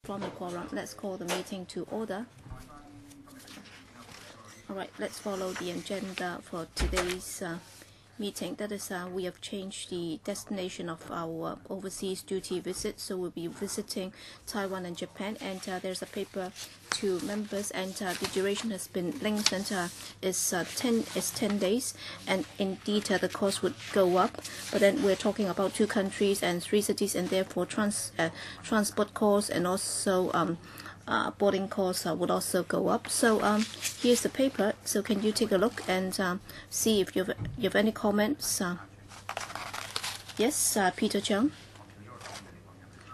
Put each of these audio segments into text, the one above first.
From the quorum, let's call the meeting to order. All right, let's follow the agenda for today's meeting. That is, we have changed the destination of our overseas duty visit, so we'll be visiting Taiwan and Japan. And there's a paper to members, and the duration has been lengthened. Is 10 days, and indeed the cost would go up. But then we're talking about 2 countries and 3 cities, and therefore transport costs and also boarding costs would also go up. So here's the paper. So can you take a look and see if you have any comments? Yes, Peter Chung.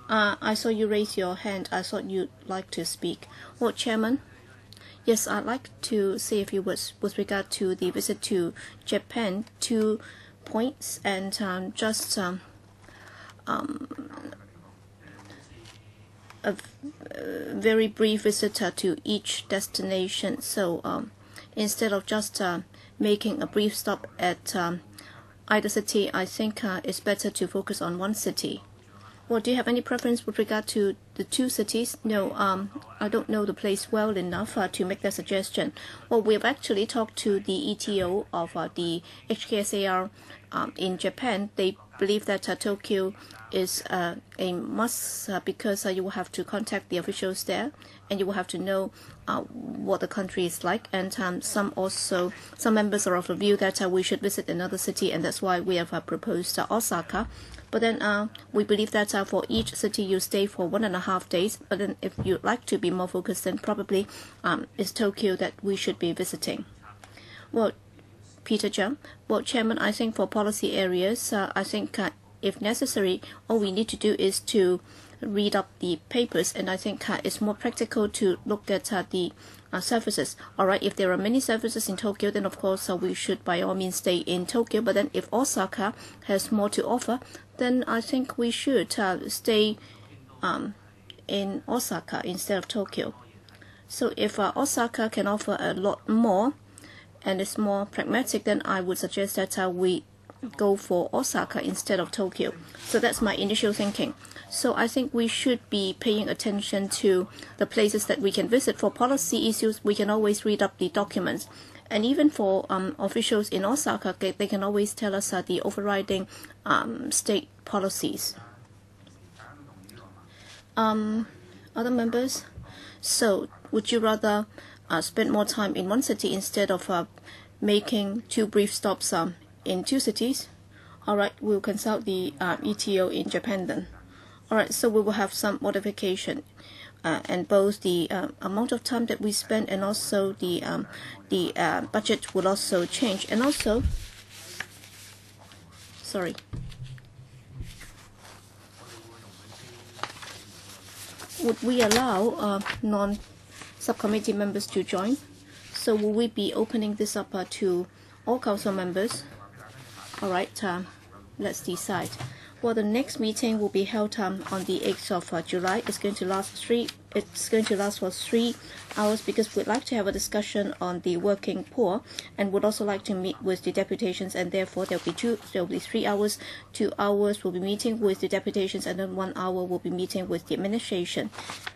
I saw you raise your hand. I thought you'd like to speak. Well, Chairman, yes, I'd like to say a few words with regard to the visit to Japan. 2 points, and just a very brief visit to each destination. So instead of just making a brief stop at either city, I think it's better to focus on one city. Well, do you have any preference with regard to the 2 cities? No, I don't know the place well enough to make that suggestion. Well, we have actually talked to the ETO of the HKSAR in Japan. They believe that Tokyo is a must because you will have to contact the officials there, and you will have to know what the country is like. And some members are of the view that we should visit another city, and that's why we have proposed Osaka. But then we believe that for each city you stay for 1.5 days. But then if you'd like to be more focused, then probably it's Tokyo that we should be visiting. Well, Peter Chung. Well, Chairman, I think for policy areas, I think if necessary, all we need to do is to read up the papers, and I think it's more practical to look at the services. All right, if there are many services in Tokyo, then of course we should by all means stay in Tokyo. But then if Osaka has more to offer, then I think we should stay in Osaka instead of Tokyo. So if Osaka can offer a lot more and it's more pragmatic, then I would suggest that we go for Osaka instead of Tokyo. So that's my initial thinking. So I think we should be paying attention to the places that we can visit. For policy issues, we can always read up the documents. And even for officials in Osaka, they can always tell us the overriding state policies. Other members? So would you rather spend more time in one city instead of making 2 brief stops in 2 cities? All right, we'll consult the ETO in Japan then. All right, so we will have some modification, and both the amount of time that we spend and also the budget will also change. And also, sorry. Would we allow non-subcommittee members to join? So will we be opening this up to all council members? All right, let's decide. Well, the next meeting will be held on the 8th of July. It's going to last for 3 hours because we'd like to have a discussion on the working poor, and would also like to meet with the deputations, and therefore there'll be 3 hours. 2 hours will be meeting with the deputations, and then 1 hour will be meeting with the administration.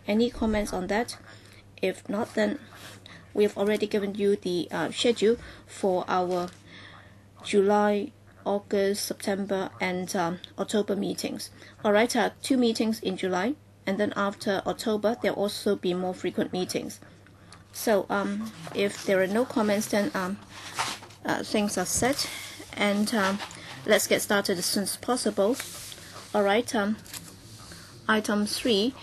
Any comments on that? If not, then we have already given you the schedule for our July, August, September, and October meetings. All right, 2 meetings in July, and then after October, there'll also be more frequent meetings. So if there are no comments, then things are set, and let's get started as soon as possible. All right, item 3,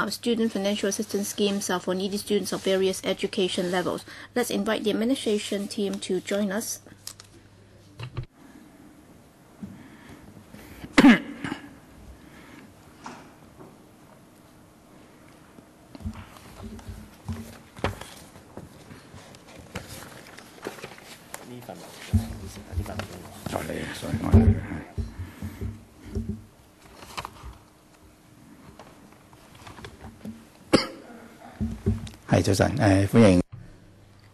student financial assistance schemes for needy students of various education levels. Let's invite the administration team to join us.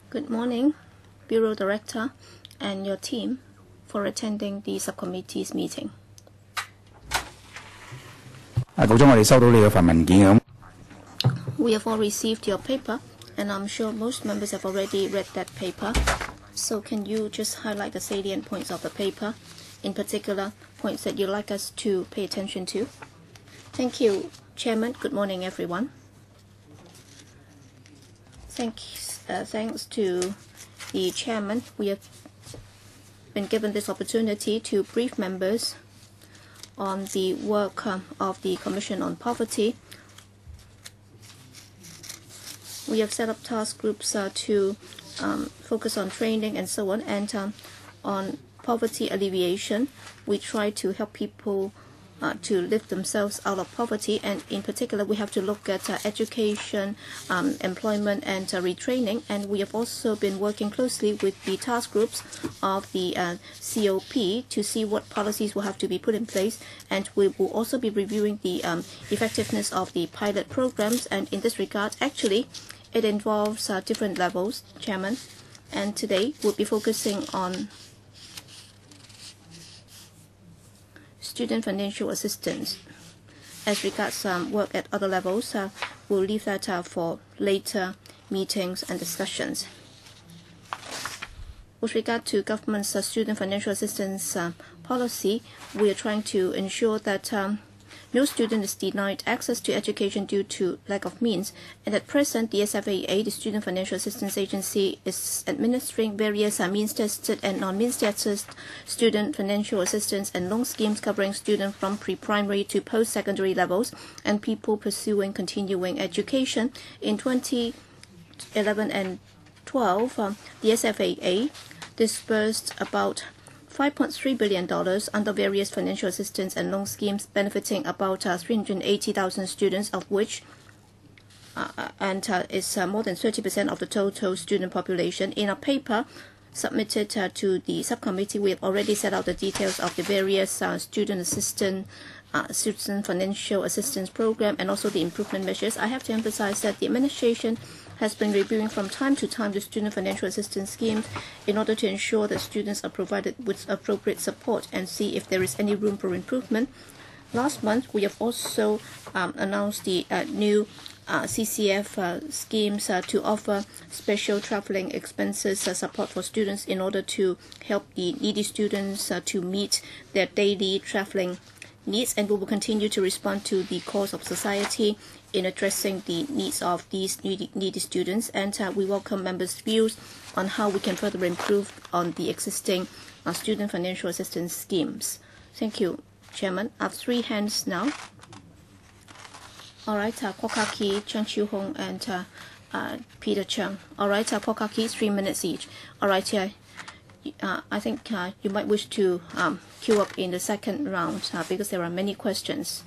Good morning, Bureau Director and your team, for attending the subcommittee's meeting. 局長，我哋收到你嗰份文件咁。We have all received your paper, and I'm sure most members have already read that paper. So can you just highlight the salient points of the paper, in particular points that you'd like us to pay attention to? Thank you, Chairman. Good morning, everyone. Thanks to the Chairman, we have been given this opportunity to brief members on the work of the Commission on Poverty. We have set up task groups to focus on training and so on, and on poverty alleviation. We try to help people to lift themselves out of poverty, and in particular we have to look at education, employment, and retraining. And we have also been working closely with the task groups of the COP to see what policies will have to be put in place, and we will also be reviewing the effectiveness of the pilot programs. And in this regard, actually it involves different levels, Chairman, and today we'll be focusing on student financial assistance. As regards work at other levels, we'll leave that for later meetings and discussions. With regard to government's student financial assistance policy, we are trying to ensure that no student is denied access to education due to lack of means. And at present, the SFAA, the Student Financial Assistance Agency, is administering various means-tested and non-means-tested student financial assistance and loan schemes covering students from pre-primary to post-secondary levels and people pursuing continuing education. In 2011 and 12, the SFAA disbursed about $5.3 billion under various financial assistance and loan schemes benefiting about 380,000 students, of which is more than 30% of the total student population. In a paper submitted to the subcommittee, we have already set out the details of the various student financial assistance program and also the improvement measures. I have to emphasize that the administration has been reviewing from time to time the student financial assistance schemes in order to ensure that students are provided with appropriate support and see if there is any room for improvement. Last month, we have also announced the new CCF schemes to offer special traveling expenses support for students in order to help the needy students to meet their daily traveling needs, and we will continue to respond to the calls of society in addressing the needs of these needy students, and we welcome members' views on how we can further improve on the existing student financial assistance schemes. Thank you, Chairman. I have 3 hands now. All right, Kokaki, Chang Chiu Hong, and Peter Chung. All right, Kokaki, 3 minutes each. All right, yeah. I think you might wish to queue up in the second round because there are many questions.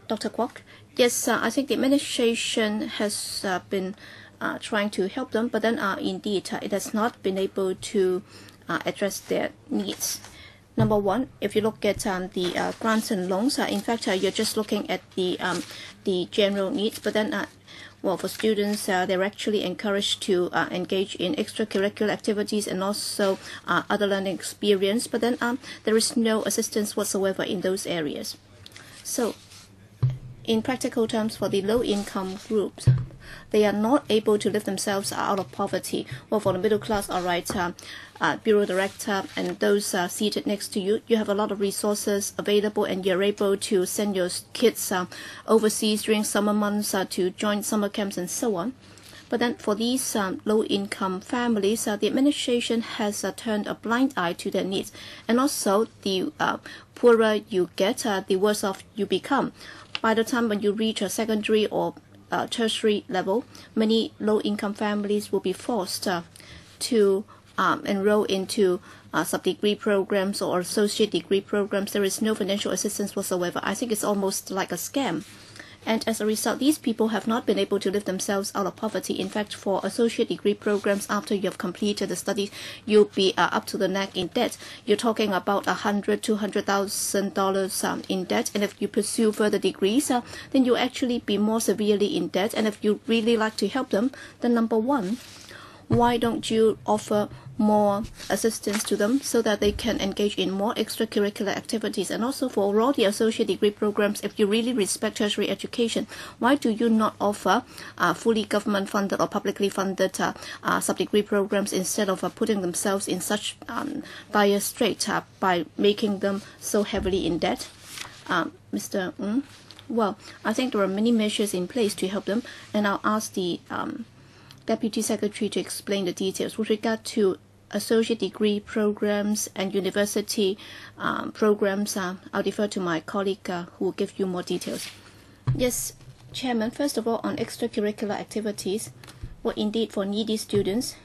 Dr. Kwok? Yes, I think the administration has been trying to help them, but then indeed it has not been able to address their needs. Number one, if you look at the grants and loans, in fact, you're just looking at the general needs, but then well, for students, they're actually encouraged to engage in extracurricular activities and also other learning experience, but then there is no assistance whatsoever in those areas. So, in practical terms, for the low-income groups, they are not able to lift themselves out of poverty. Well, for the middle class, all right, bureau director and those seated next to you, you have a lot of resources available, and you're able to send your kids overseas during summer months to join summer camps and so on. But then for these low-income families, the administration has turned a blind eye to their needs. And also, the poorer you get, the worse off you become. By the time when you reach a secondary or tertiary level, many low-income families will be forced to enroll into sub-degree programs or associate degree programs. There is no financial assistance whatsoever. I think it's almost like a scam. And as a result, these people have not been able to lift themselves out of poverty. In fact, for associate degree programs, after you have completed the studies, you'll be up to the neck in debt. You're talking about $100,000 to $200,000 in debt. And if you pursue further degrees, then you'll actually be more severely in debt. And if you really like to help them, then number one, why don't you offer more assistance to them so that they can engage in more extracurricular activities. And also for all the associate degree programs, if you really respect tertiary education, why do you not offer fully government funded or publicly funded sub-degree programs instead of putting themselves in such dire straits by making them so heavily in debt? Mr. Ng? Well, I think there are many measures in place to help them, and I'll ask the Deputy Secretary to explain the details. With regard to associate degree programs and university programs, I'll defer to my colleague who will give you more details. Yes, Chairman, first of all, on extracurricular activities, well, indeed, for needy students,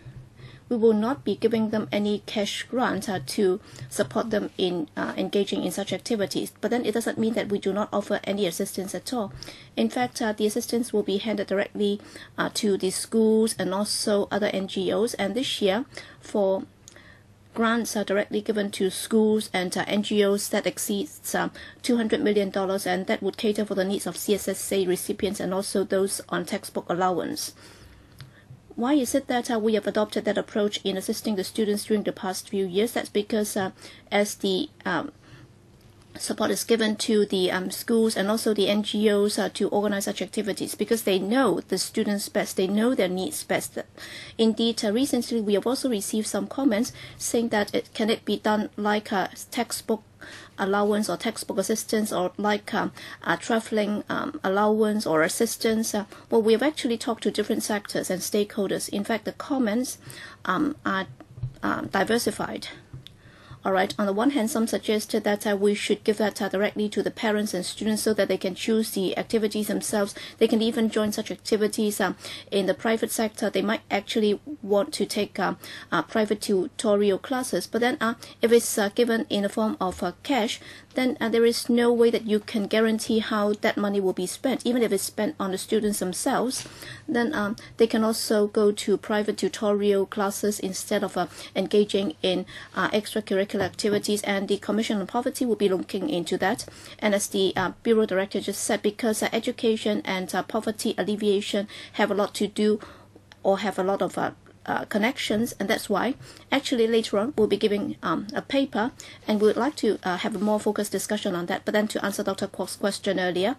we will not be giving them any cash grant to support them in engaging in such activities. But then it doesn't mean that we do not offer any assistance at all. In fact, the assistance will be handed directly to the schools and also other NGOs. And this year, for grants are directly given to schools and NGOs that exceeds $200 million, and that would cater for the needs of CSSA recipients and also those on textbook allowance. Why is it that we have adopted that approach in assisting the students during the past few years? That's because as the support is given to the schools and also the NGOs to organize such activities, because they know the students best, they know their needs best. Indeed, recently we have also received some comments saying that can it be done like a textbook allowance or textbook assistance, or like traveling allowance or assistance. Well, we have actually talked to different sectors and stakeholders. In fact, the comments are diversified. All right. On the one hand, some suggested that we should give that directly to the parents and students so that they can choose the activities themselves. They can even join such activities in the private sector. They might actually want to take private tutorial classes. But then if it's given in the form of cash, then there is no way that you can guarantee how that money will be spent. Even if it's spent on the students themselves, then they can also go to private tutorial classes instead of engaging in extracurricular activities. And the Commission on Poverty will be looking into that. And as the Bureau Director just said, because education and poverty alleviation have a lot to do, or have a lot of connections, and that's why actually later on we'll be giving a paper, and we would like to have a more focused discussion on that. But then to answer Dr. Kwok's question earlier,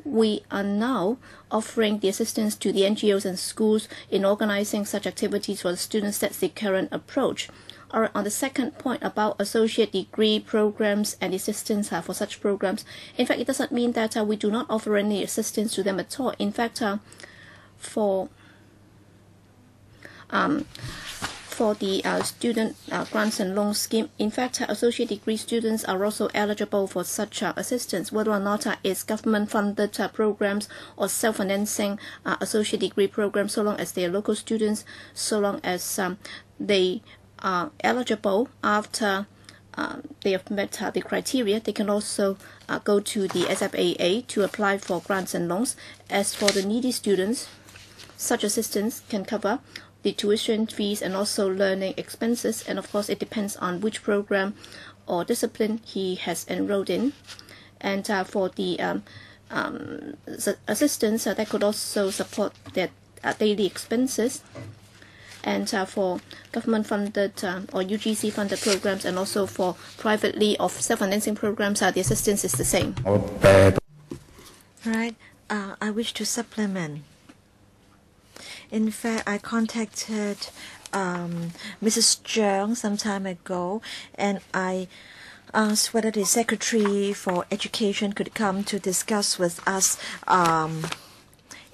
we are now offering the assistance to the NGOs and schools in organizing such activities for the students. That's the current approach. Or on the second point about associate degree programs and assistance for such programs, in fact, it doesn't mean that we do not offer any assistance to them at all. In fact, for the student grants and loans scheme, in fact, associate degree students are also eligible for such assistance, whether or not it's government-funded programs or self-financing associate degree programs, so long as they are local students, so long as they are eligible after they have met the criteria. They can also go to the SFAA to apply for grants and loans. As for the needy students, such assistance can cover the tuition fees and also learning expenses, and of course it depends on which program or discipline he has enrolled in. And for the assistance that could also support their daily expenses. And for government-funded or UGC-funded programs, and also for privately or self-financing programs, the assistance is the same. Right. I wish to supplement. In fact, I contacted Mrs. Zhang some time ago, and I asked whether the Secretary for Education could come to discuss with us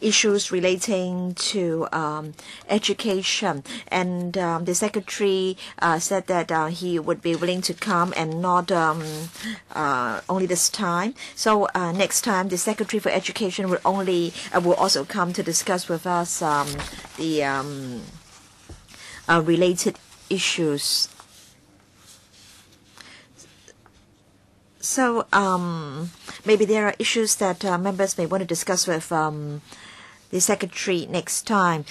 issues relating to education, and the Secretary said that he would be willing to come, and not only this time. So next time the Secretary for Education will also come to discuss with us the related issues. So maybe there are issues that members may want to discuss with the Secretary next time.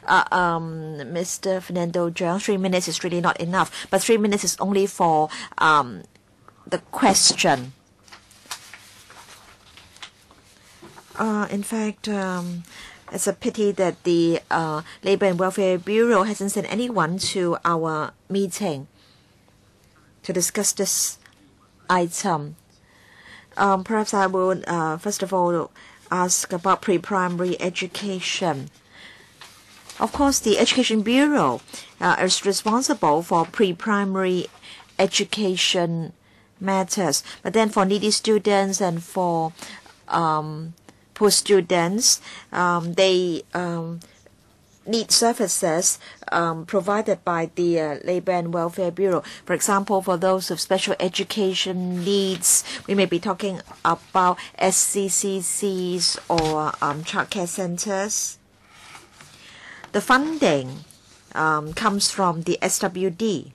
Mr. Fernando Zhang, 3 minutes is really not enough, but 3 minutes is only for the question. In fact, It's a pity that the Labor and Welfare Bureau hasn't sent anyone to our meeting to discuss this item. Perhaps I will first of all ask about pre-primary education. Of course, the Education Bureau is responsible for pre-primary education matters, but then for needy students and for poor students, they need services provided by the Labor and Welfare Bureau. For example, for those with special education needs, we may be talking about SCCCs or childcare centers. The funding comes from the SWD.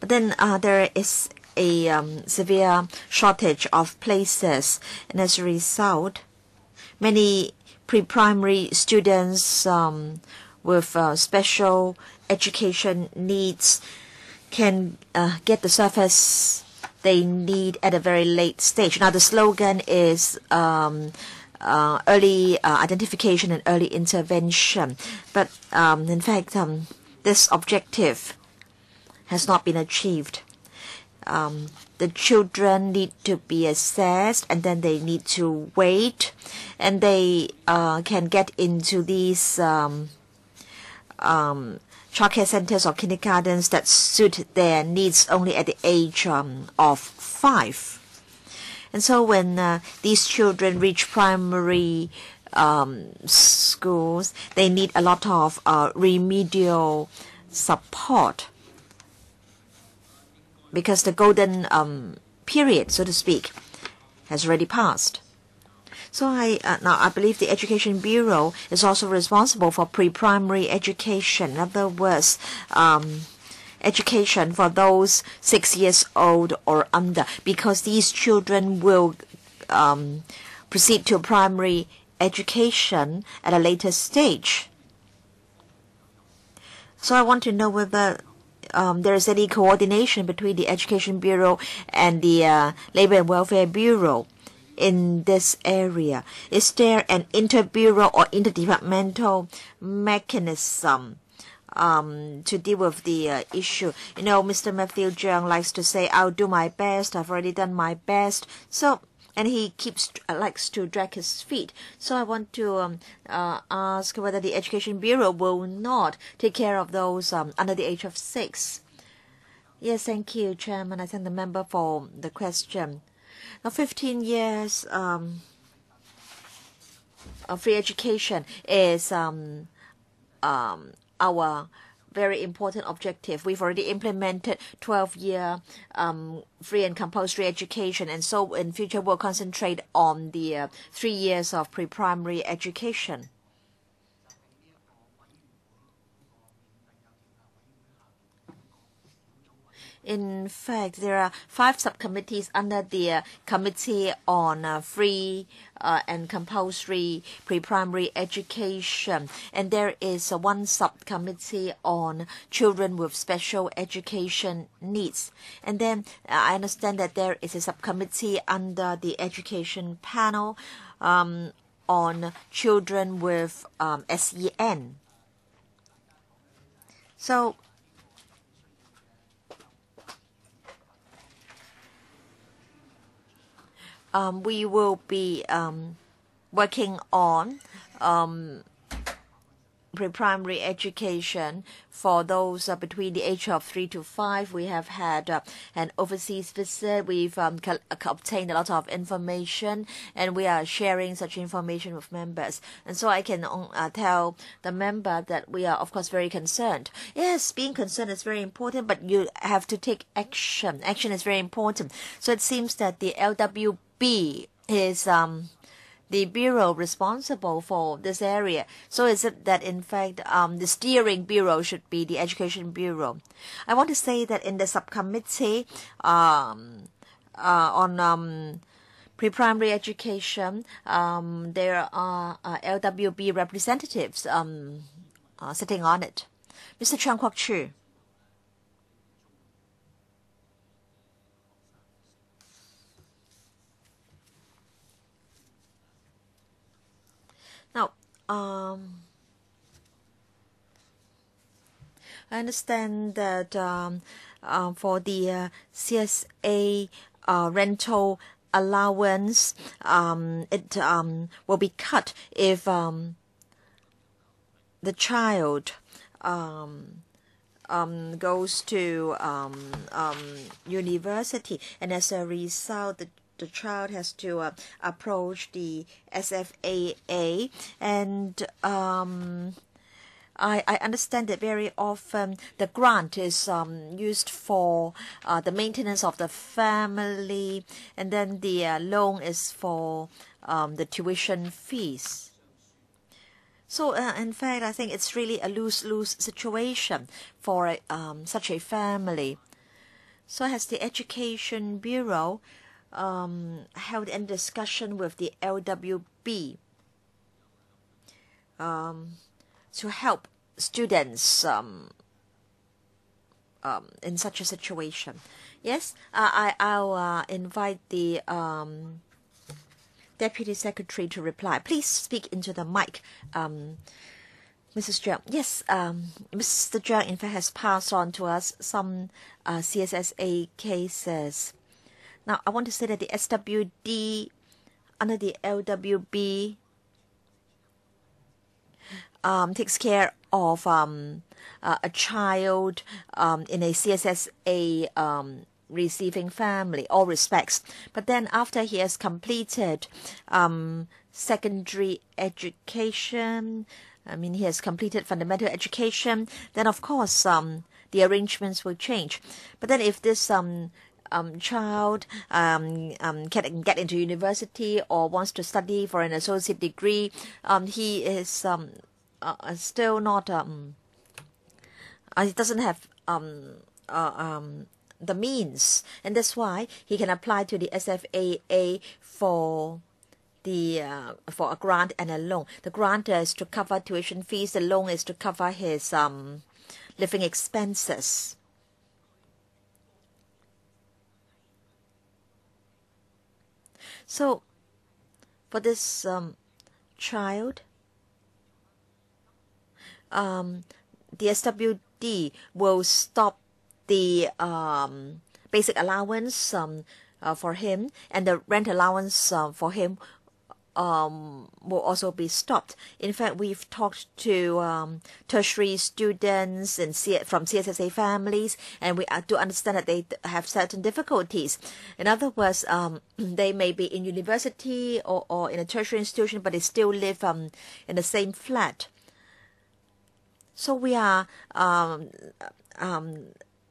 But then there is a severe shortage of places, and as a result, many pre-primary students with special education needs can get the service they need at a very late stage. Now, the slogan is early identification and early intervention, but in fact, this objective has not been achieved. The children need to be assessed, and then they need to wait, and they can get into these childcare centers or kindergartens that suit their needs only at the age of 5. And so when these children reach primary schools, they need a lot of remedial support, because the golden period, so to speak, has already passed. So now I believe the Education Bureau is also responsible for pre-primary education. In other words, education for those 6 years old or under, because these children will proceed to primary education at a later stage. So I want to know whether there is any coordination between the Education Bureau and the Labor and Welfare Bureau in this area. Is there an inter-bureau or interdepartmental mechanism to deal with the issue? You know, Mr. Matthew Cheung likes to say, "I'll do my best. I've already done my best." So, and he likes to drag his feet. So I want to ask whether the Education Bureau will not take care of those under the age of 6. Yes, thank you, Chairman. I thank the member for the question. Now, 15 years of free education is our very important objective. We've already implemented 12-year free and compulsory education, and so in future we'll concentrate on the 3 years of pre-primary education. In fact, there are 5 subcommittees under the Committee on Free and Compulsory Pre-Primary Education. And there is one subcommittee on children with special education needs. And then I understand that there is a subcommittee under the Education Panel on children with SEN. So we will be working on pre-primary education for those between the age of 3 to 5. We have had an overseas visit. We've obtained a lot of information, and we are sharing such information with members. And so I can tell the member that we are, of course, very concerned. Yes, being concerned is very important, but you have to take action. Action is very important. So it seems that the LWB is the bureau responsible for this area. So is it that, in fact, the steering bureau should be the Education Bureau? I want to say that in the subcommittee on pre-primary education, there are LWB representatives sitting on it. Mr. Chang Kwok-chu. Now, I understand that for the CSA rental allowance, it will be cut if the child goes to university, and as a result, the child has to approach the SFAA, and I understand that very often the grant is used for the maintenance of the family, and then the loan is for the tuition fees. So in fact, I think it's really a lose-lose situation for such a family. So has the Education Bureau held a discussion with the LWB to help students in such a situation? Yes, I'll invite the Deputy Secretary to reply. Please speak into the mic, Mrs. Zhang. Yes, Mr. Zhang, in fact, has passed on to us some CSSA cases. Now, I want to say that the SWD under the LWB takes care of a child in a CSSA receiving family, all respects. But then after he has completed secondary education, I mean, he has completed fundamental education, then of course the arrangements will change. But then if this child can get into university or wants to study for an associate degree, he is still not, he doesn't have the means, and that's why he can apply to the SFAA for a grant and a loan. The grant is to cover tuition fees. The loan is to cover his living expenses. So for this child, the SWD will stop the basic allowance for him, and the rent allowance for him will also be stopped. In fact, we've talked to tertiary students and from CSSA families, and we do understand that they have certain difficulties. In other words, they may be in university or in a tertiary institution, but they still live in the same flat. So we are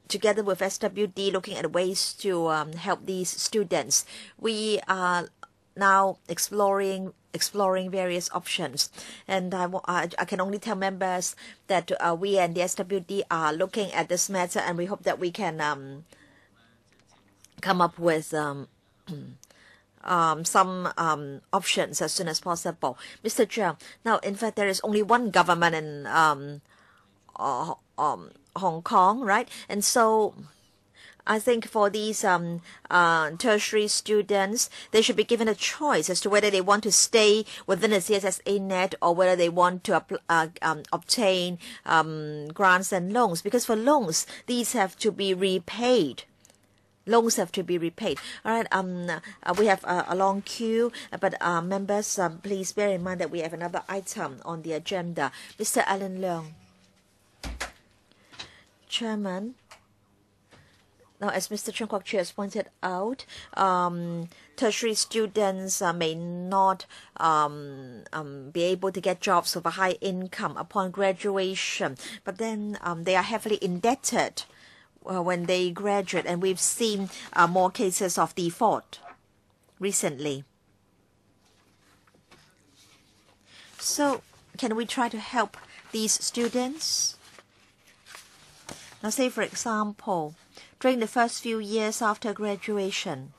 together with SWD looking at ways to help these students. We are now exploring various options, and I can only tell members that we and the SWD are looking at this matter, and we hope that we can come up with some options as soon as possible. Mr. Zhang, now in fact there is only one government in Hong Kong, right? And so I think for these tertiary students, they should be given a choice as to whether they want to stay within the CSSA net or whether they want to obtain grants and loans. Because for loans, these have to be repaid. Loans have to be repaid. All right. We have a long queue, but members, please bear in mind that we have another item on the agenda. Mr. Alan Leung. Chairman, now as Mr. Chen Kwok-chi has pointed out, tertiary students may not be able to get jobs of a high income upon graduation, but then they are heavily indebted when they graduate, and we've seen more cases of default recently. So can we try to help these students? Now, say, for example, during the first few years after graduation,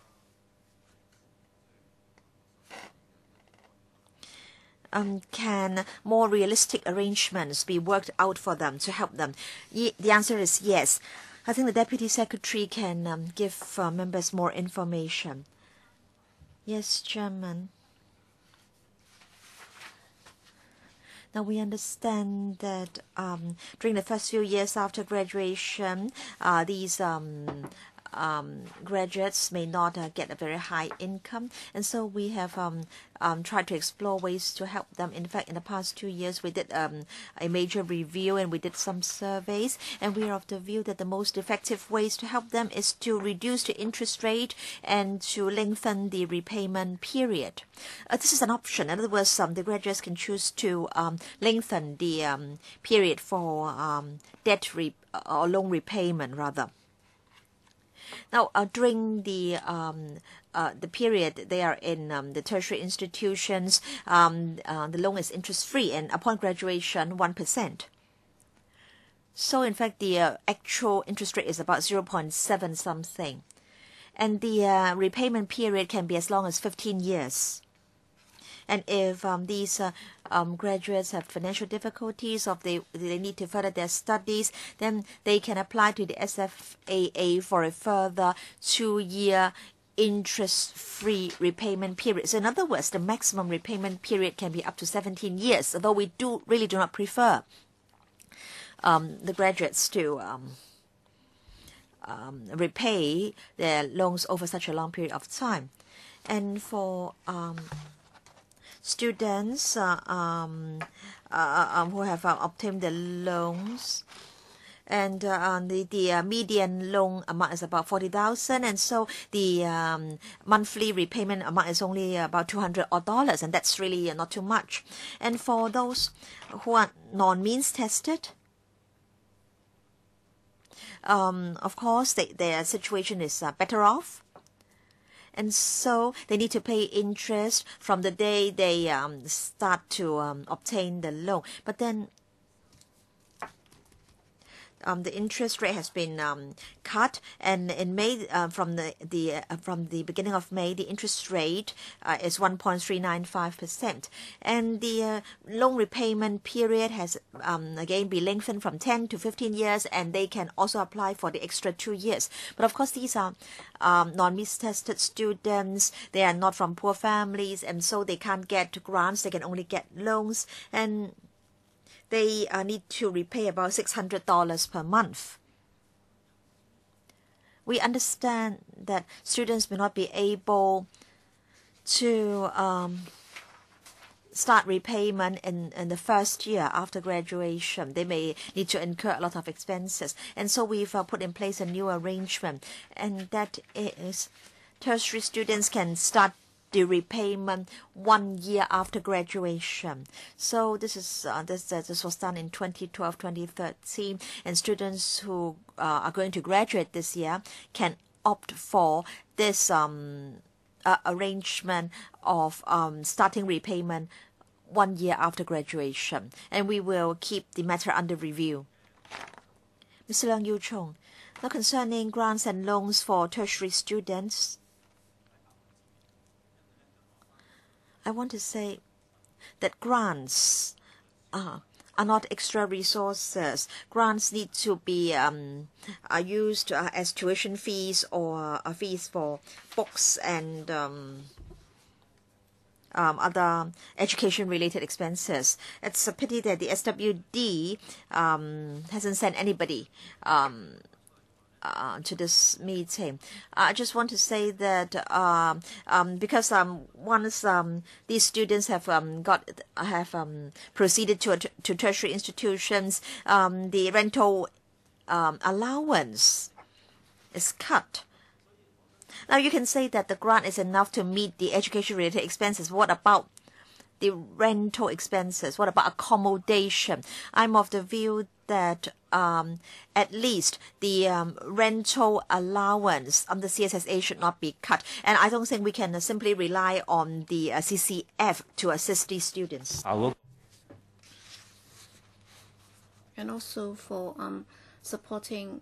can more realistic arrangements be worked out for them to help them? The answer is yes. I think the Deputy Secretary can give members more information. Yes, Chairman. Now we understand that during the first few years after graduation, these graduates may not get a very high income, and so we have tried to explore ways to help them. In fact, in the past 2 years, we did a major review and we did some surveys, and we are of the view that the most effective ways to help them is to reduce the interest rate and to lengthen the repayment period. This is an option. In other words, the graduates can choose to lengthen the period for debt or loan repayment rather. Now, during the period they are in the tertiary institutions, the loan is interest-free, and upon graduation, 1%. So, in fact, the actual interest rate is about 0.7 something, and the repayment period can be as long as 15 years. And if these graduates have financial difficulties or they need to further their studies, then they can apply to the SFAA for a further 2-year interest-free repayment period. So in other words, the maximum repayment period can be up to 17 years, although we really do not prefer the graduates to repay their loans over such a long period of time. And for students who have obtained the loans, and the median loan amount is about 40,000, and so the monthly repayment amount is only about $200 odd, and that's really not too much. And for those who are non-means tested, of course their situation is better off. And so they need to pay interest from the day they start to obtain the loan. But then the interest rate has been cut, and in May, from the beginning of May, the interest rate is 1.395%, and the loan repayment period has again been lengthened from 10 to 15 years, and they can also apply for the extra 2 years. But of course, these are non-means tested students. They are not from poor families, and so they can't get grants. They can only get loans, and they need to repay about $600 per month. We understand that students may not be able to start repayment in the first year after graduation. They may need to incur a lot of expenses. And so we've put in place a new arrangement, and that is tertiary students can start the repayment 1 year after graduation. So this is this was done in 2012, 2013, and students who are going to graduate this year can opt for this arrangement of starting repayment 1 year after graduation, and we will keep the matter under review. Mr. Leung Yu Chung, now concerning grants and loans for tertiary students, I want to say that grants are not extra resources. Grants need to be used as tuition fees or fees for books and other education-related expenses. It's a pity that the SWD hasn't sent anybody to this meeting. I just want to say that because once these students have proceeded to tertiary institutions, the rental allowance is cut. Now you can say that the grant is enough to meet the education-related expenses. What about the rental expenses? What about accommodation? I'm of the view that at least the rental allowance on the CSSA should not be cut. And I don't think we can simply rely on the CCF to assist these students. And also for supporting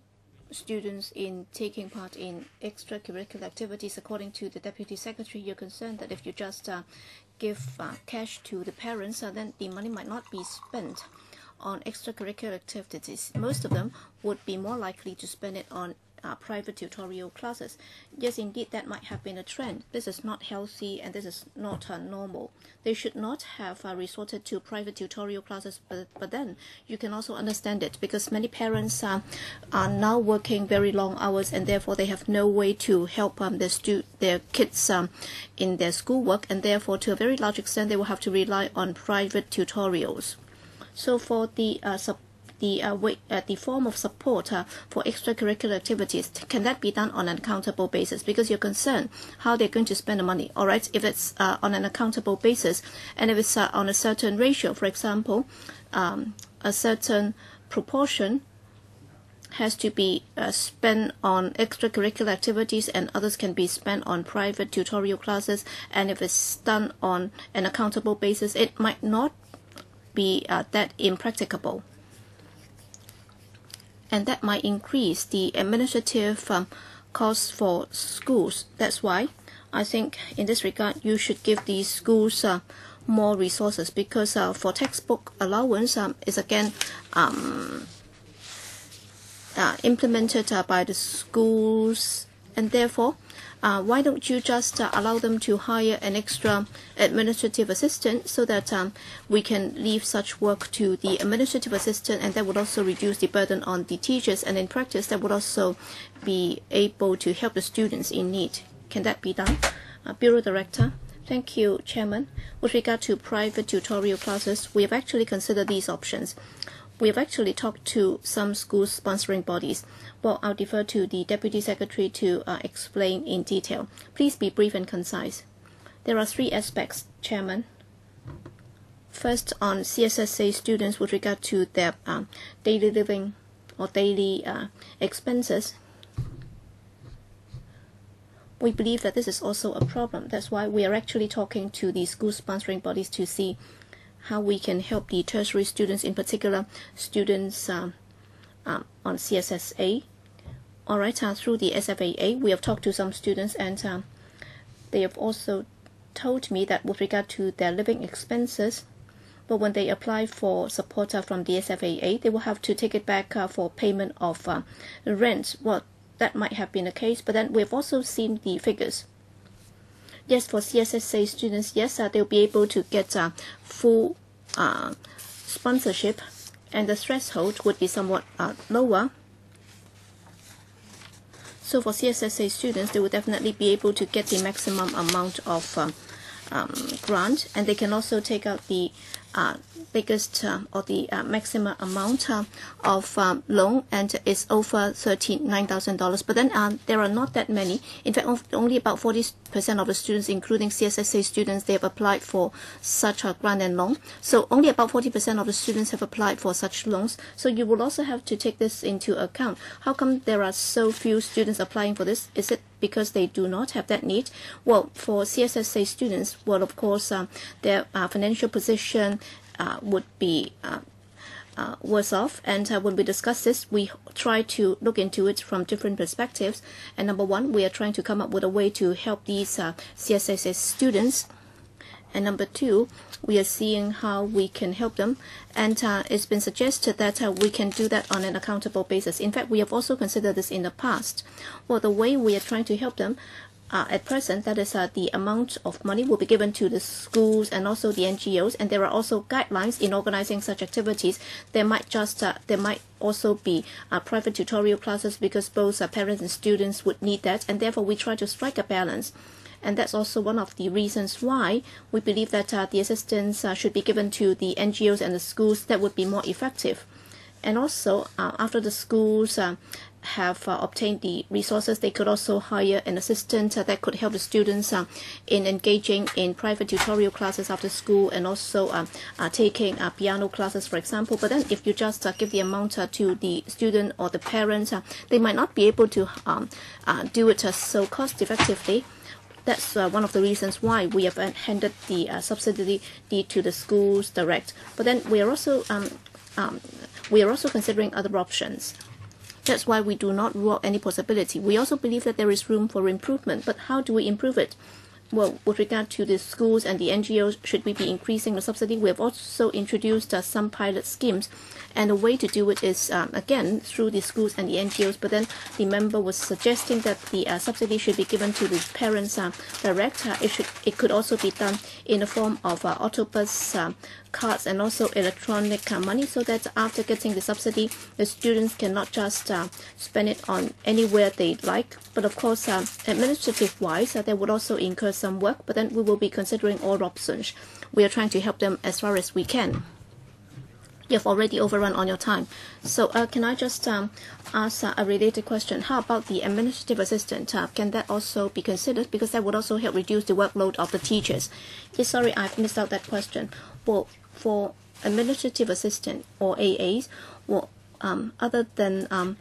students in taking part in extracurricular activities, according to the Deputy Secretary, you're concerned that if you just give cash to the parents, then the money might not be spent on extracurricular activities. Most of them would be more likely to spend it on private tutorial classes. Yes, indeed, that might have been a trend. This is not healthy and this is not normal. They should not have resorted to private tutorial classes, but then you can also understand it because many parents are now working very long hours and therefore they have no way to help their kids in their schoolwork, and therefore to a very large extent they will have to rely on private tutorials. So for the form of support for extracurricular activities, can that be done on an accountable basis? Because you're concerned how they're going to spend the money. All right, if it's on an accountable basis, and if it's on a certain ratio, for example, a certain proportion has to be spent on extracurricular activities and others can be spent on private tutorial classes, and if it's done on an accountable basis, it might not be that impracticable. And that might increase the administrative costs for schools. That's why I think in this regard you should give these schools more resources, because for textbook allowance is again implemented by the schools, and therefore why don't you just allow them to hire an extra administrative assistant so that we can leave such work to the administrative assistant, and that would also reduce the burden on the teachers, and in practice that would also be able to help the students in need. Can that be done? Bureau Director. Thank you, Chairman. With regard to private tutorial classes, we have actually considered these options. We have actually talked to some school sponsoring bodies. Well, I'll defer to the Deputy Secretary to explain in detail. Please be brief and concise. There are three aspects, Chairman. First, on CSSA students with regard to their daily living or daily expenses. We believe that this is also a problem. That's why we are actually talking to the school sponsoring bodies to see how we can help the tertiary students, in particular students on CSSA. All right, through the SFAA, we have talked to some students, and they have also told me that with regard to their living expenses, but when they apply for support from the SFAA, they will have to take it back for payment of rent. Well, that might have been the case, but then we've also seen the figures. Yes, for CSSA students, yes, they'll be able to get full sponsorship, and the threshold would be somewhat lower. So for CSSA students, they will definitely be able to get the maximum amount of grant, and they can also take out the biggest or the maximum amount of loan, and it's over $39,000. But then there are not that many. In fact, only about 40% of the students, including CSSA students, they have applied for such a grant and loan. So only about 40% of the students have applied for such loans. So you will also have to take this into account. How come there are so few students applying for this? Is it because they do not have that need? Well, for CSSA students, well, of course, their financial position would be worse off, and when we discuss this, we try to look into it from different perspectives. And number one, we are trying to come up with a way to help these CSSA students, and number two, we are seeing how we can help them, and it's been suggested that we can do that on an accountable basis. In fact, we have also considered this in the past. Well, the way we are trying to help them at present, that is the amount of money will be given to the schools and also the NGOs, and there are also guidelines in organizing such activities. There might also be private tutorial classes, because both parents and students would need that, and therefore we try to strike a balance. And that's also one of the reasons why we believe that the assistance should be given to the NGOs and the schools. That would be more effective. And also, after the schools have obtained the resources, they could also hire an assistant that could help the students in engaging in private tutorial classes after school, and also taking piano classes, for example. But then if you just give the amount to the student or the parents, they might not be able to do it so cost effectively. That's one of the reasons why we have handed the subsidy to the schools direct. But then we are also considering other options. That's why we do not rule out any possibility. We also believe that there is room for improvement. But how do we improve it? with regard to the schools and the NGOs, should we be increasing the subsidy? We have also introduced some pilot schemes, and the way to do it is again through the schools and the NGOs. But then the member was suggesting that the subsidy should be given to the parents direct. It could also be done in the form of autobus cards and also electronic money, so that after getting the subsidy, the students cannot just spend it on anywhere they like. But of course, administrative wise, they would also incur some work, but then we will be considering all options. We are trying to help them as far as we can. You've already overrun on your time. So can I just ask a related question? How about the administrative assistant? Can that also be considered? Because that would also help reduce the workload of the teachers. Yes, sorry, I've missed out that question. Well, for administrative assistant or AAs, well, other than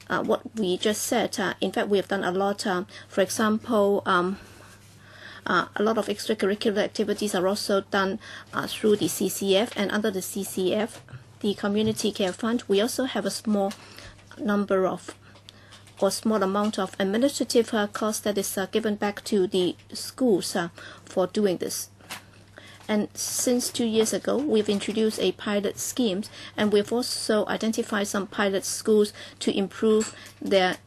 what we just said, in fact, we have done a lot. For example, a lot of extracurricular activities are also done through the CCF, and under the CCF, the Community Care Fund, we also have a small number of or small amount of administrative cost that is given back to the schools for doing this. And since 2 years ago, we've introduced a pilot scheme, and we've also identified some pilot schools to improve their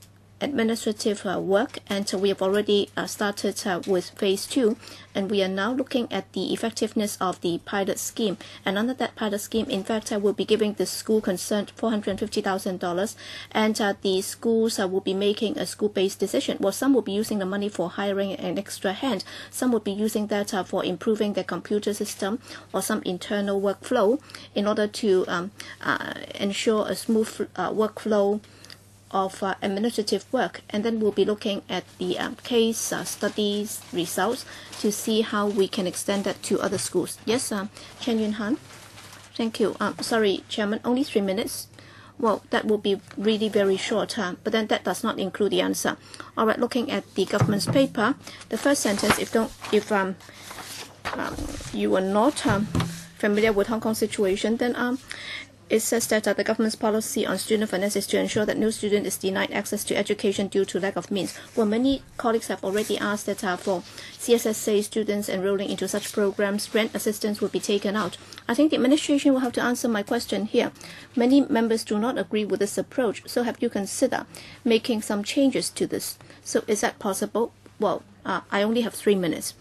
administrative work, and we have already started with phase 2, and we are now looking at the effectiveness of the pilot scheme. And under that pilot scheme, in fact, we'll be giving the school concerned $450,000, and the schools will be making a school-based decision. Well, some will be using the money for hiring an extra hand, some will be using that for improving their computer system or some internal workflow in order to ensure a smooth workflow of administrative work. And then we'll be looking at the case studies results to see how we can extend that to other schools. Yes, Chen Yun Han. Thank you. Sorry, Chairman, only 3 minutes. Well, that will be really very short, but then that does not include the answer. All right, looking at the government's paper, the first sentence, if you are not familiar with Hong Kong situation, then it says that the government's policy on student finance is to ensure that no student is denied access to education due to lack of means. Well, many colleagues have already asked that for CSSA students enrolling into such programs, rent assistance will be taken out. I think the administration will have to answer my question here. Many members do not agree with this approach, so have you considered making some changes to this? So is that possible? Well, I only have 3 minutes.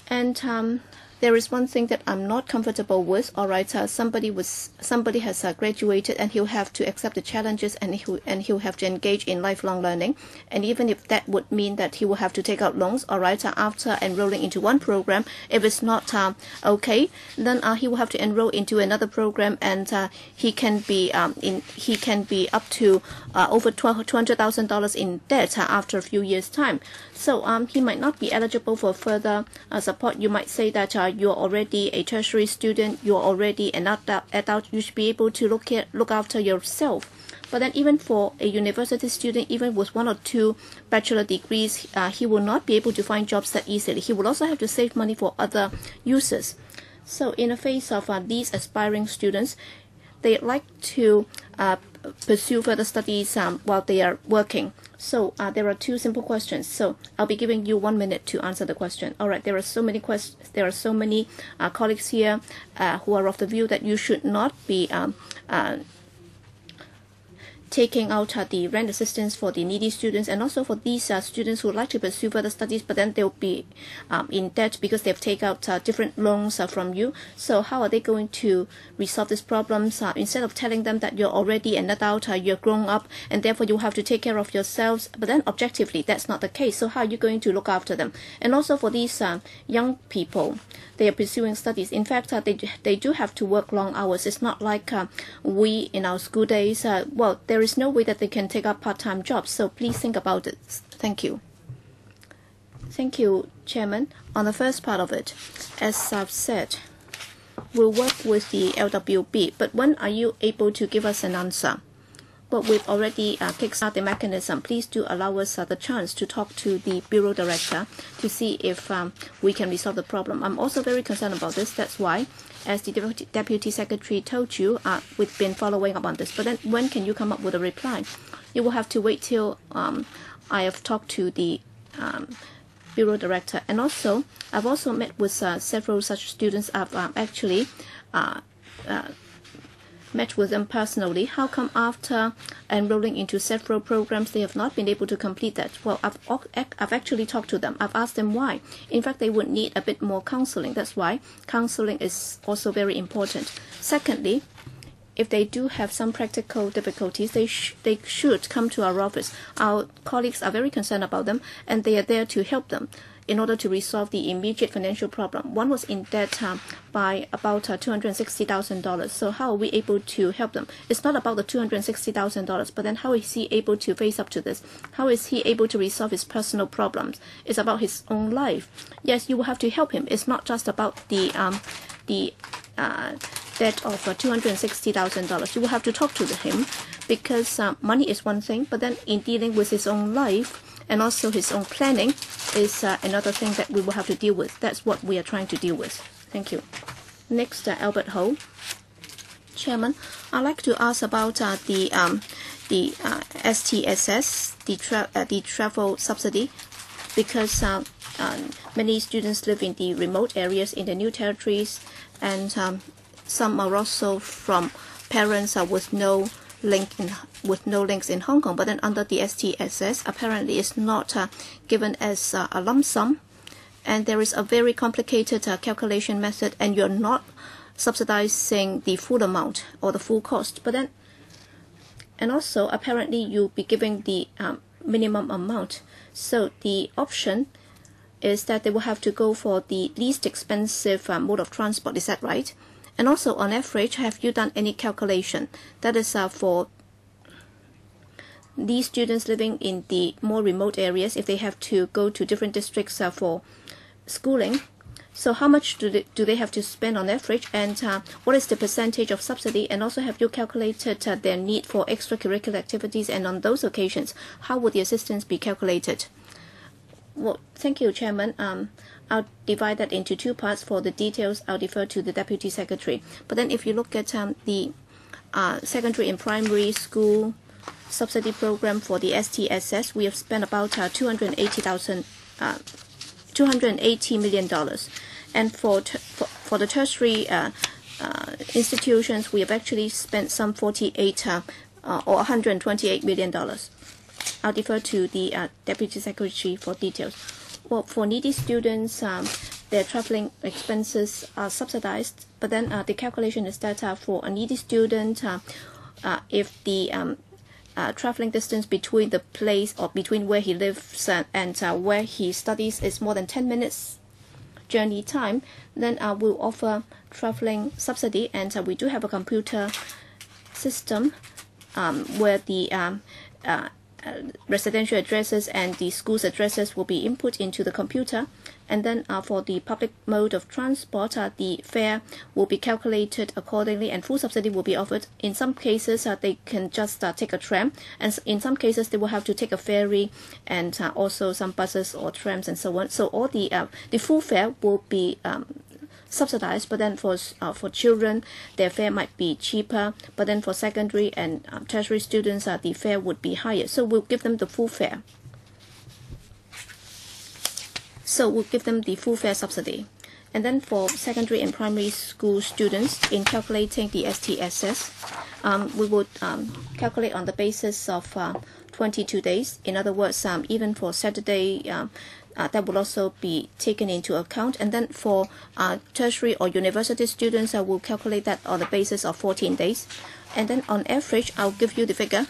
And there is one thing that I'm not comfortable with. All right, somebody has graduated, and he'll have to accept the challenges, and he'll have to engage in lifelong learning. And even if that would mean that he will have to take out loans, all right, after enrolling into one program, if it's not okay, then he will have to enroll into another program, and he can be up to over $200,000 in debt after a few years' time. So he might not be eligible for further support. You might say that you're already a tertiary student, you're already an adult, you should be able to look after yourself. But then even for a university student, even with 1 or 2 bachelor degrees, he will not be able to find jobs that easily. He will also have to save money for other uses. So in the face of these aspiring students, they like to pursue further studies while they are working. So there are 2 simple questions. So I'll be giving you 1 minute to answer the question. All right. There are so many colleagues here who are of the view that you should not be taking out the rent assistance for the needy students, and also for these students who would like to pursue further studies, but then they'll be in debt because they've taken out different loans from you. So how are they going to resolve these problems? Instead of telling them that you're already an adult, you're grown up, and therefore you have to take care of yourselves, but then objectively that's not the case. So how are you going to look after them? And also for these young people, they are pursuing studies. In fact, they do have to work long hours. It's not like we in our school days. Well, there is no way that they can take up part-time jobs. So please think about it. Thank you. Thank you, Chairman. On the first part of it, as I've said, we'll work with the LWB. But when are you able to give us an answer? But we've already kickstarted the mechanism. Please do allow us the chance to talk to the Bureau Director to see if we can resolve the problem. I'm also very concerned about this. That's why, as the Deputy Secretary told you, we've been following up on this. But then when can you come up with a reply? You will have to wait till I have talked to the bureau director. And also, I've also met with several such students. I've actually met with them personally. How come after enrolling into several programs they have not been able to complete that? Well, I've actually talked to them. I've asked them why. In fact, they would need a bit more counseling. That's why counseling is also very important. Secondly, if they do have some practical difficulties, they should come to our office. Our colleagues are very concerned about them, and they are there to help them in order to resolve the immediate financial problem. One was in debt by about $260,000. So how are we able to help them? It's not about the $260,000, but then how is he able to face up to this? How is he able to resolve his personal problems? It's about his own life. Yes, you will have to help him. It's not just about the debt of $260,000. You will have to talk to him, because money is one thing, but then in dealing with his own life and also his own planning is another thing that we will have to deal with. That's what we are trying to deal with. Thank you. Next, Albert Ho. Chairman, I'd like to ask about the STSS, the travel subsidy, because many students live in the remote areas in the new territories, and some are also from parents with no links in Hong Kong. But then under the STSS, apparently it's not given as a lump sum, and there is a very complicated calculation method, and you're not subsidizing the full amount or the full cost. But then, and also apparently you'll be giving the minimum amount. So the option is that they will have to go for the least expensive mode of transport. Is that right? And also, on average, have you done any calculation? That is for these students living in the more remote areas, if they have to go to different districts for schooling. So how much do they have to spend on average? And what is the percentage of subsidy? And also, have you calculated their need for extracurricular activities? And on those occasions, how would the assistance be calculated? Well, thank you, Chairman. I'll divide that into two parts. For the details, I'll defer to the Deputy Secretary. But then if you look at the secondary and primary school subsidy program for the STSS, we have spent about $280 million. And for the tertiary institutions, we have actually spent some $128 million. I'll defer to the Deputy Secretary for details. Well, for needy students, their traveling expenses are subsidized, but then the calculation is that for a needy student, if the traveling distance between the place or between where he lives and where he studies is more than 10 minutes journey time, then we'll offer traveling subsidy, and we do have a computer system where the residential addresses and the school's addresses will be input into the computer. And then for the public mode of transport, the fare will be calculated accordingly, and full subsidy will be offered. In some cases, they can just take a tram, and in some cases they will have to take a ferry, and also some buses or trams and so on. So all the full fare will be subsidized, but then for children, their fare might be cheaper, but then for secondary and tertiary students, the fare would be higher. So we'll give them the full fare. So we'll give them the full fare subsidy. And then for secondary and primary school students, in calculating the STSS, we would calculate on the basis of 22 days. In other words, even for Saturday, that will also be taken into account. And then for tertiary or university students, I will calculate that on the basis of 14 days. And then on average, I'll give you the figure.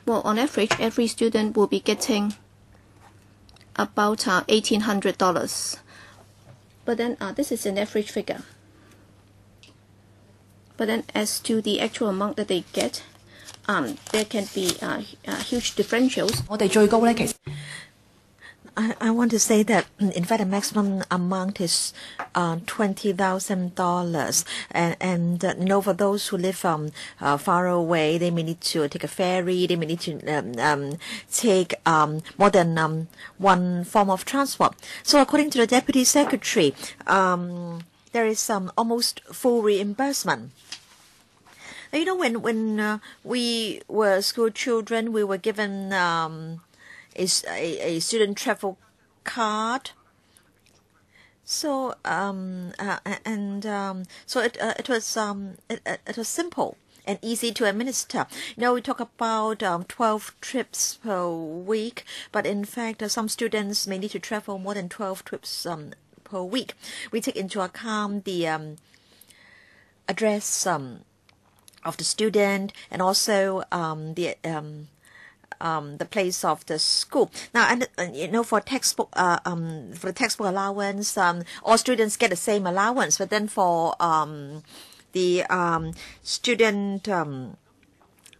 Well, on average, every student will be getting about $1,800. But then this is an average figure. But then as to the actual amount that they get, there can be huge differentials. I want to say that, in fact, the maximum amount is $20,000, and for those who live far away, they may need to take a ferry. They may need to take more than one form of transport. So, according to the Deputy Secretary, there is almost full reimbursement. You know, when we were school children, we were given a student travel card. So so it was simple and easy to administer. We talk about 12 trips per week, but in fact, some students may need to travel more than 12 trips per week. We take into account the address of the student and also the place of the school. Now, and for textbook for the textbook allowance, all students get the same allowance, but then for the student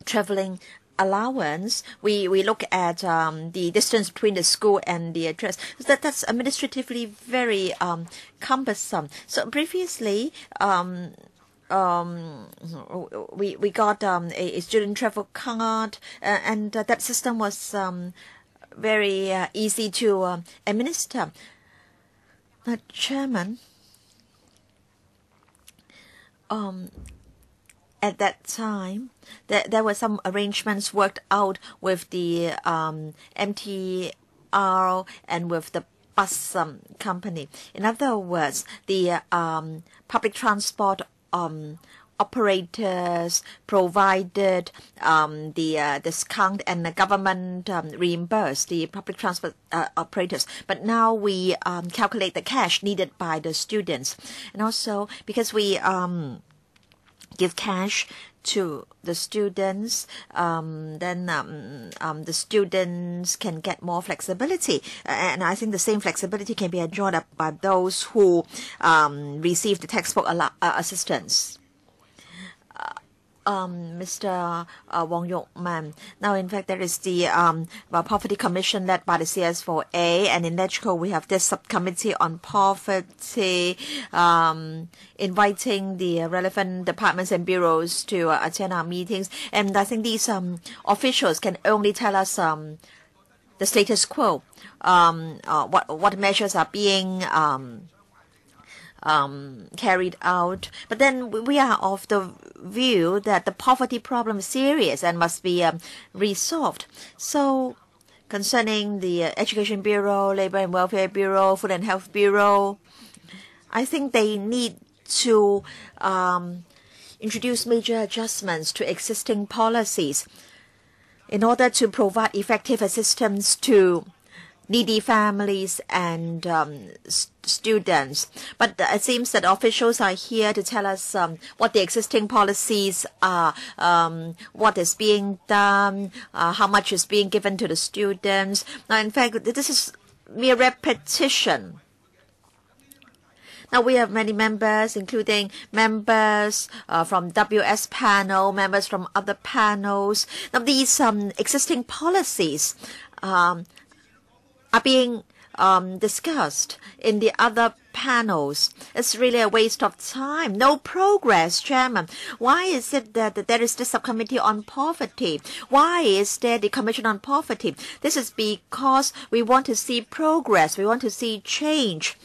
traveling allowance, we look at the distance between the school and the address. That's administratively very cumbersome. So previously, we got a student travel card, and that system was very easy to administer. But Chairman, at that time, there were some arrangements worked out with the MTR and with the bus company. In other words, the public transport operators provided the discount, and the government reimbursed the public transport operators. But now we calculate the cash needed by the students. And also because we give cash to the students, then the students can get more flexibility. And I think the same flexibility can be enjoyed by those who receive the textbook assistance. Mr. Wong Yok-man. Now, in fact, there is the Poverty Commission led by the CS4A, and in LegCo we have this subcommittee on poverty, inviting the relevant departments and bureaus to attend our meetings. And I think these officials can only tell us the status quo, what measures are being carried out. But then we are of the view that the poverty problem is serious and must be resolved. So concerning the Education Bureau, Labor and Welfare Bureau, Food and Health Bureau, I think they need to introduce major adjustments to existing policies in order to provide effective assistance to needy families and students. But it seems that officials are here to tell us what the existing policies are, what is being done, how much is being given to the students. Now, in fact, this is mere repetition. Now, we have many members, including members from WS panel, members from other panels. Now, these existing policies are being discussed in the other panels. It's really a waste of time. No progress, Chairman. Why is it that there is this subcommittee on poverty? Why is there the Commission on Poverty? This is because we want to see progress. We want to see change.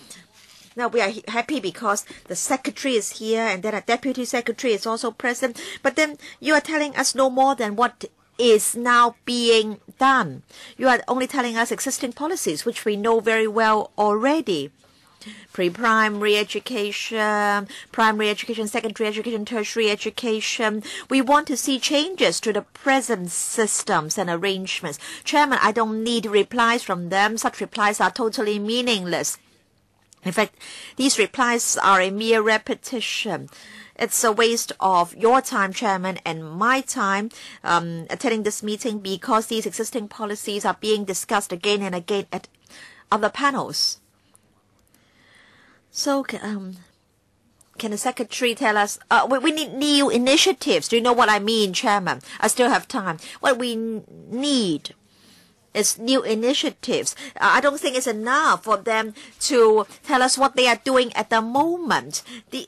Now, we are happy because the secretary is here and then a deputy secretary is also present. But then you are telling us no more than what is now being done. You are only telling us existing policies, which we know very well already. Pre-primary education, primary education, secondary education, tertiary education. We want to see changes to the present systems and arrangements. Chairman, I don't need replies from them. Such replies are totally meaningless. In fact, these replies are a mere repetition. It's a waste of your time, Chairman, and my time attending this meeting because these existing policies are being discussed again and again at other panels. So, can the Secretary tell us? We need new initiatives. Do you know what I mean, Chairman? I still have time. What we need is new initiatives. I don't think it's enough for them to tell us what they are doing at the moment.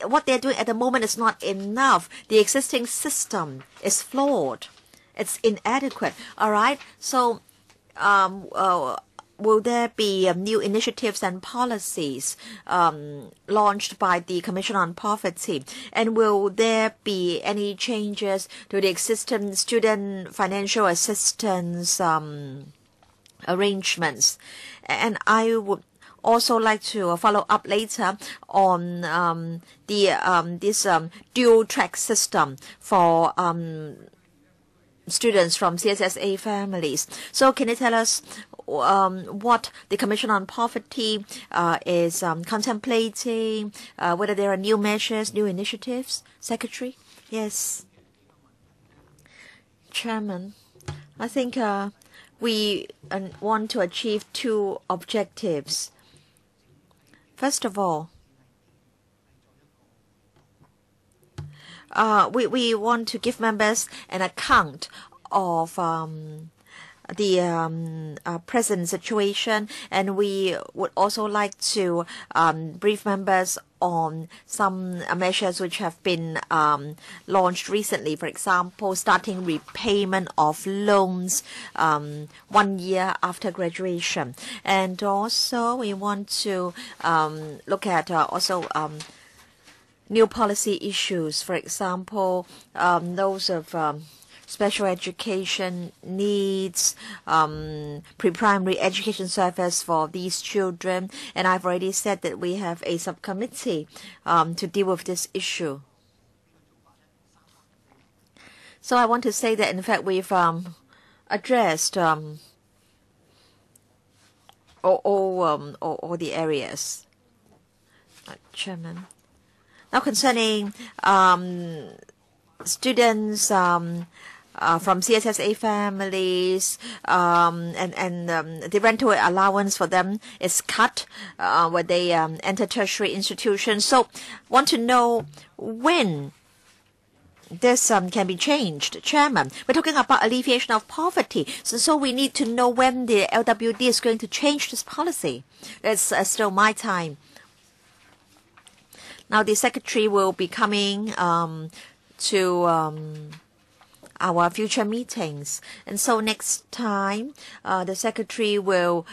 What they are doing at the moment is not enough. The existing system is flawed. It's inadequate. All right? So, will there be new initiatives and policies launched by the Commission on Poverty? And will there be any changes to the existing student financial assistance arrangements. And I would also like to follow up later on this dual track system for students from CSSA families. So can you tell us what the Commission on Poverty is contemplating, whether there are new measures, new initiatives? Secretary? Yes. Chairman, I think we want to achieve two objectives. First of all, we want to give members an account of the present situation, and we would also like to brief members on some measures which have been launched recently. For example, starting repayment of loans 1 year after graduation. And also we want to look at new policy issues. For example, those of special education needs, pre-primary education service for these children. And I've already said that we have a subcommittee to deal with this issue. So I want to say that, in fact, we've addressed all the areas. Chairman. Now concerning students from CSSA families, and the rental allowance for them is cut when they enter tertiary institutions. So want to know when this can be changed. Chairman, we're talking about alleviation of poverty. So we need to know when the LWD is going to change this policy. It's still my time. Now the Secretary will be coming to our future meetings. And so next time, the Secretary will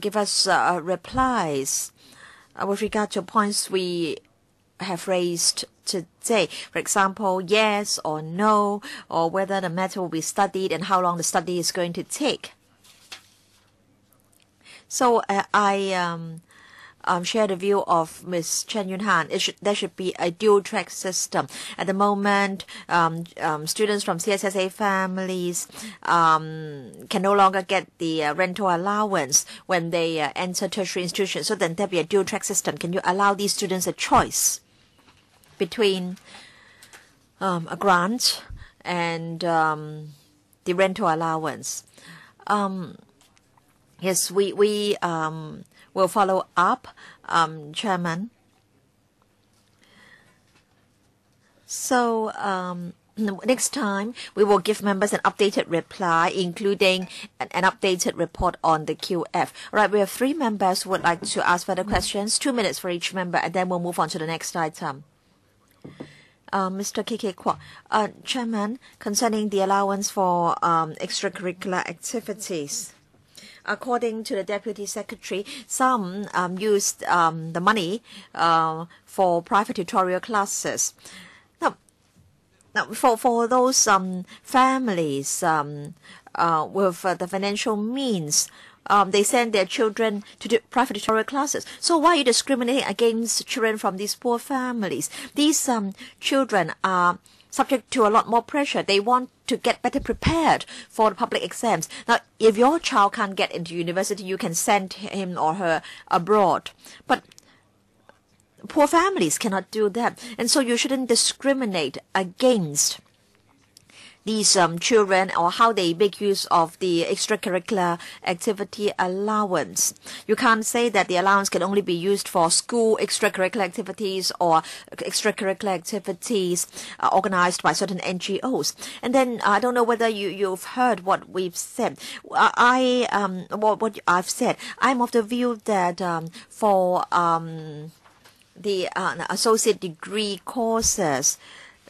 give us replies with regard to points we have raised today. For example, yes or no, or whether the matter will be studied and how long the study is going to take. So I share the view of Ms. Chen Yun-han. There should be a dual-track system. At the moment, students from CSSA families can no longer get the rental allowance when they enter tertiary institutions. So then there'll be a dual-track system. Can you allow these students a choice between a grant and the rental allowance? Yes, we will follow up, Chairman. So next time, we will give members an updated reply, including an updated report on the QF. All right, we have 3 members who would like to ask further questions, 2 minutes for each member, and then we'll move on to the next item. Mr. Kin-kee Kwok, Chairman, concerning the allowance for extracurricular activities. According to the Deputy Secretary, some used the money for private tutorial classes. Now for those families with the financial means, they send their children to do private tutorial classes. So why are you discriminating against children from these poor families? These children are subject to a lot more pressure. They want to get better prepared for the public exams. Now, if your child can't get into university, you can send him or her abroad. But poor families cannot do that. And so you shouldn't discriminate against these children or how they make use of the extracurricular activity allowance. You can't say that the allowance can only be used for school extracurricular activities or extracurricular activities organized by certain NGOs. And then I don't know whether you've heard what we've said. What I've said. I'm of the view that for the associate degree courses,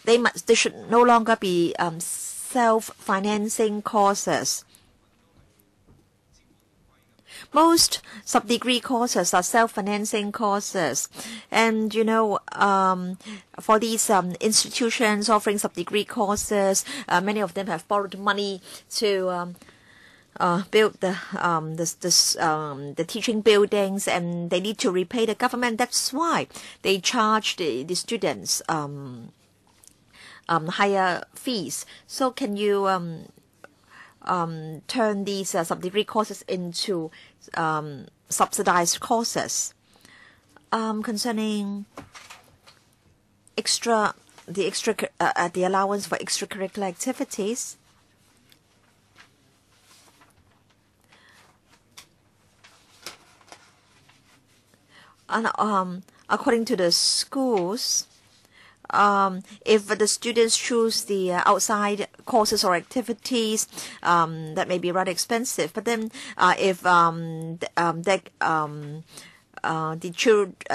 they should no longer be self-financing courses. Most sub-degree courses are self-financing courses. And, you know, for these institutions offering sub-degree courses, many of them have borrowed money to build the teaching buildings, and they need to repay the government. That's why they charge the students higher fees. So can you turn these sub-degree courses into subsidized courses? Concerning the allowance for extracurricular activities, and according to the schools, if the students choose the outside courses or activities, that may be rather expensive. But then, if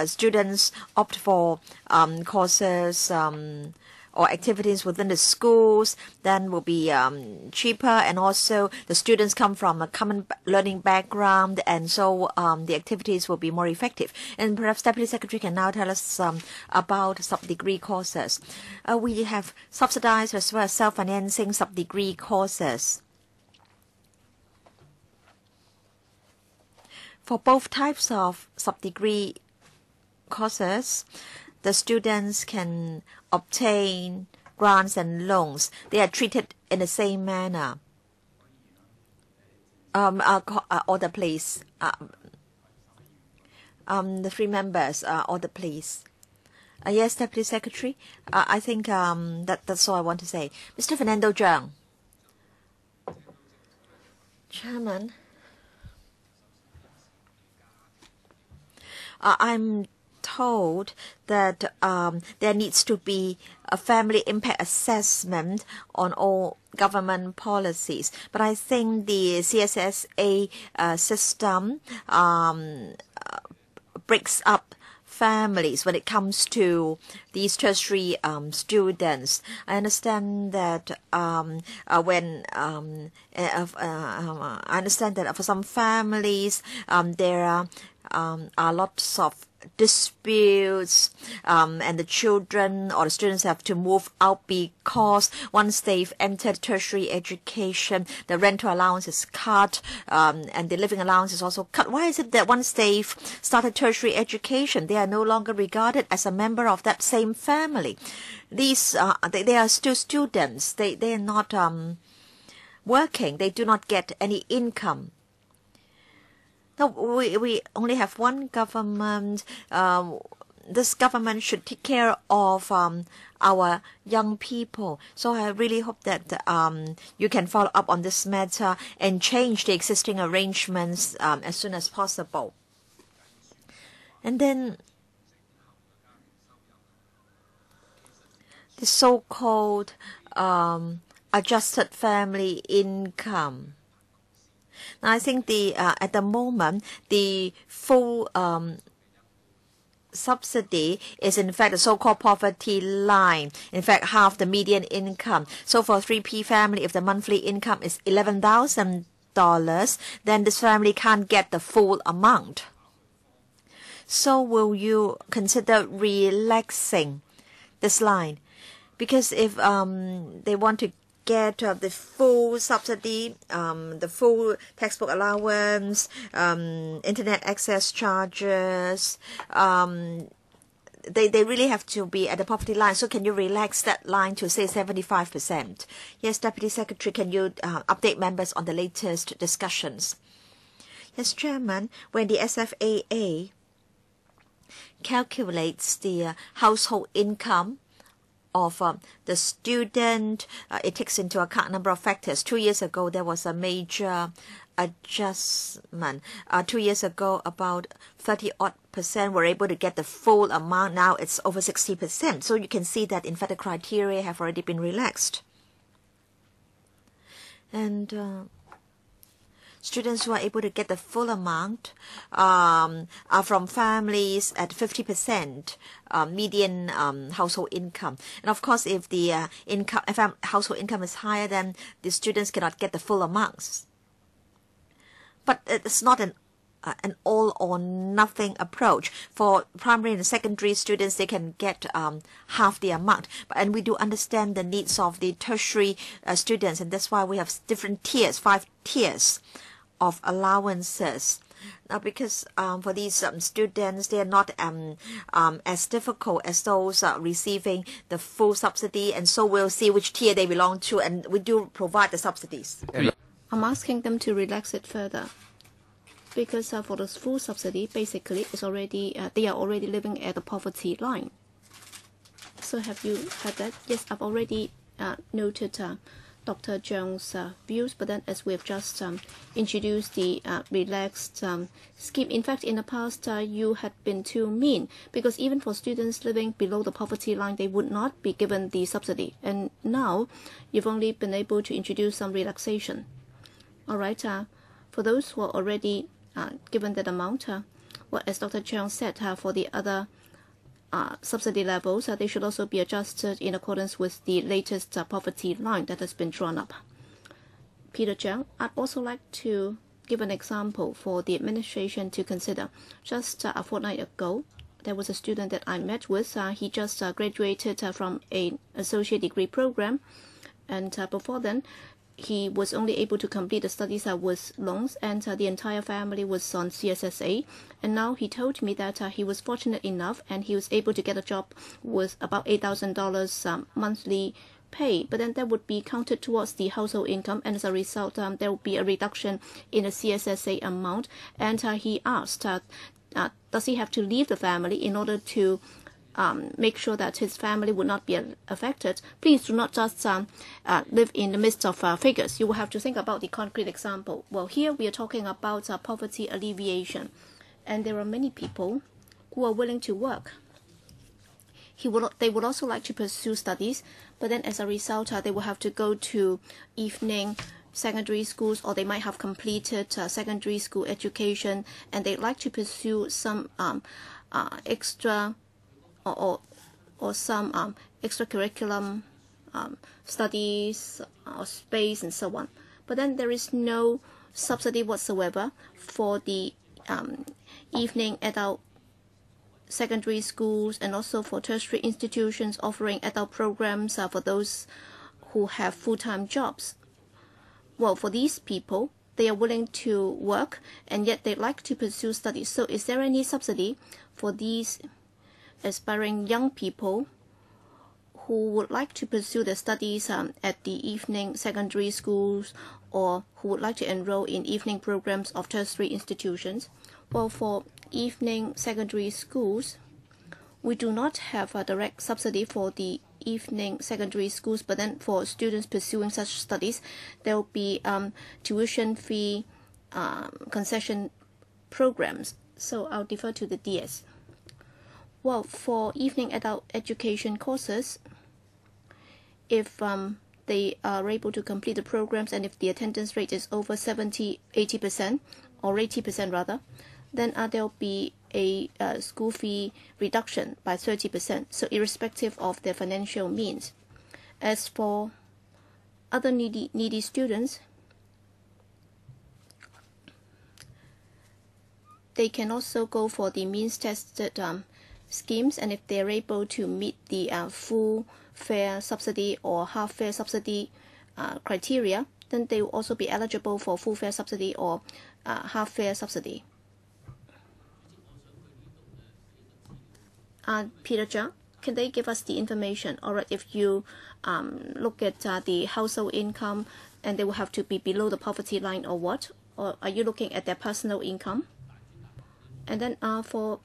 students opt for courses or activities within the schools, then will be cheaper, and also the students come from a common learning background, and so the activities will be more effective. And perhaps Deputy Secretary can now tell us about sub-degree courses. We have subsidized as well as self-financing sub-degree courses. For both types of sub-degree courses, the students can obtain grants and loans. They are treated in the same manner. Order please. The three members, order please. Yes, Deputy Secretary. I think that's all I want to say. Mr. Fernando Zhang. Chairman. I'm told that there needs to be a family impact assessment on all government policies. But I think the CSSA system breaks up families when it comes to these tertiary students. I understand that I understand that for some families there are lots of disputes, and the children or the students have to move out because once they've entered tertiary education, the rental allowance is cut, and the living allowance is also cut. Why is it that once they've started tertiary education, they are no longer regarded as a member of that same family? These they are still students. They are not working. They do not get any income. No, we only have one government. This government should take care of our young people. So I really hope that you can follow up on this matter and change the existing arrangements as soon as possible. And then the so-called adjusted family income. Now, I think at the moment the full subsidy is in fact the so-called poverty line. In fact, half the median income. So for 3P family, if the monthly income is $11,000, then this family can't get the full amount. So will you consider relaxing this line? Because if they want to get the full subsidy, the full textbook allowance, internet access charges, they really have to be at the poverty line. So can you relax that line to say 75%? Yes, Deputy Secretary, can you update members on the latest discussions? Yes, Chairman, when the SFAA calculates the household income of the student, it takes into account a number of factors. 2 years ago, there was a major adjustment. 2 years ago, about 30% were able to get the full amount. Now it's over 60%. So you can see that, in fact, the criteria have already been relaxed. And students who are able to get the full amount are from families at 50% median household income. And of course, if the household income is higher, then the students cannot get the full amounts. But it's not an an all or nothing approach. For primary and secondary students, they can get half the amount. And we do understand the needs of the tertiary students, and that's why we have different tiers, 5 tiers of allowances. Now, because for these students, they are not as difficult as those receiving the full subsidy, and so we'll see which tier they belong to, and we do provide the subsidies. I'm asking them to relax it further, because for the full subsidy, basically, it's already they are already living at the poverty line. So have you heard that? Yes, I've already noted Dr. Zhang's views, but then as we have just introduced the relaxed scheme, in fact, in the past, you had been too mean, because even for students living below the poverty line, they would not be given the subsidy. And now, you've only been able to introduce some relaxation. All right, for those who are already given that amount, well, as Dr. Zhang said, for the other subsidy levels, they should also be adjusted in accordance with the latest poverty line that has been drawn up. Peter Zhang, I'd also like to give an example for the administration to consider. Just a fortnight ago, there was a student that I met with. He just graduated from an associate degree program, and before then, he was only able to complete the studies with loans, and the entire family was on CSSA. And now he told me that he was fortunate enough and he was able to get a job with about $8,000 monthly pay. But then that would be counted towards the household income, and as a result, there will be a reduction in the CSSA amount. And he asked, does he have to leave the family in order to make sure that his family would not be affected? Please do not just live in the midst of figures. You will have to think about the concrete example. Well, here we are talking about poverty alleviation, and there are many people who are willing to work. They would also like to pursue studies, but then as a result, they will have to go to evening secondary schools, or they might have completed secondary school education, and they'd like to pursue some extra or some extracurriculum studies or space and so on. But then there is no subsidy whatsoever for the evening adult secondary schools, and also for tertiary institutions offering adult programs for those who have full-time jobs. Well, for these people, they are willing to work, and yet they'd like to pursue studies. So is there any subsidy for these aspiring young people who would like to pursue their studies at the evening secondary schools, or who would like to enroll in evening programs of tertiary institutions? Well, for evening secondary schools, we do not have a direct subsidy for the evening secondary schools, but then for students pursuing such studies, there will be tuition fee concession programs. So I'll defer to the DS. Well, for evening adult education courses, if they are able to complete the programs, and if the attendance rate is over 80%, or 80% rather, then there will be a school fee reduction by 30%, so irrespective of their financial means. As for other needy students, they can also go for the means-tested schemes, and if they're able to meet the full fare subsidy or half fare subsidy criteria, then they will also be eligible for full fare subsidy or half fare subsidy. Peter Zhang, can they give us the information? All right, if you look at the household income, and they will have to be below the poverty line, or what? Or are you looking at their personal income? And then for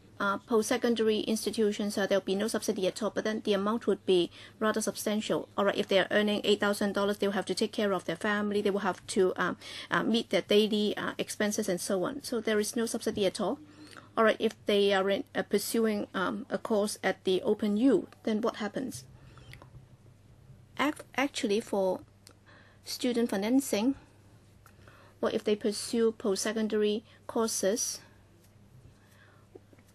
post-secondary institutions, there will be no subsidy at all, but then the amount would be rather substantial. All right, if they are earning $8,000, they will have to take care of their family. They will have to meet their daily expenses and so on. So there is no subsidy at all. All right, if they are pursuing a course at the Open U, then what happens? Actually, for student financing, well, if they pursue post-secondary courses,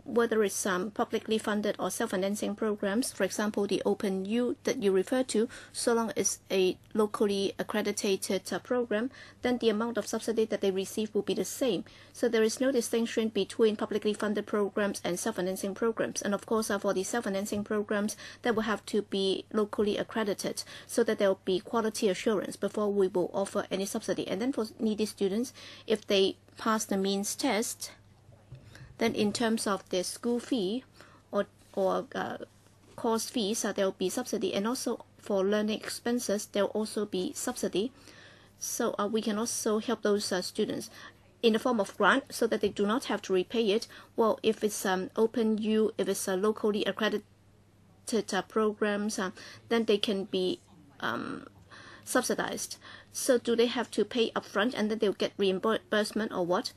whether it's publicly funded or self-financing programs, for example, the Open U that you refer to, so long as a locally accredited program, then the amount of subsidy that they receive will be the same. So there is no distinction between publicly funded programs and self-financing programs. And of course, for the self-financing programs, they will have to be locally accredited so that there will be quality assurance before we will offer any subsidy. And then for needy students, if they pass the means test, then in terms of their school fee or course fees, there will be subsidy. And also for learning expenses, there will also be subsidy. So we can also help those students in the form of grant so that they do not have to repay it. Well, if it's Open U, if it's locally accredited programs, then they can be subsidized. So do they have to pay upfront and then they'll get reimbursement or what?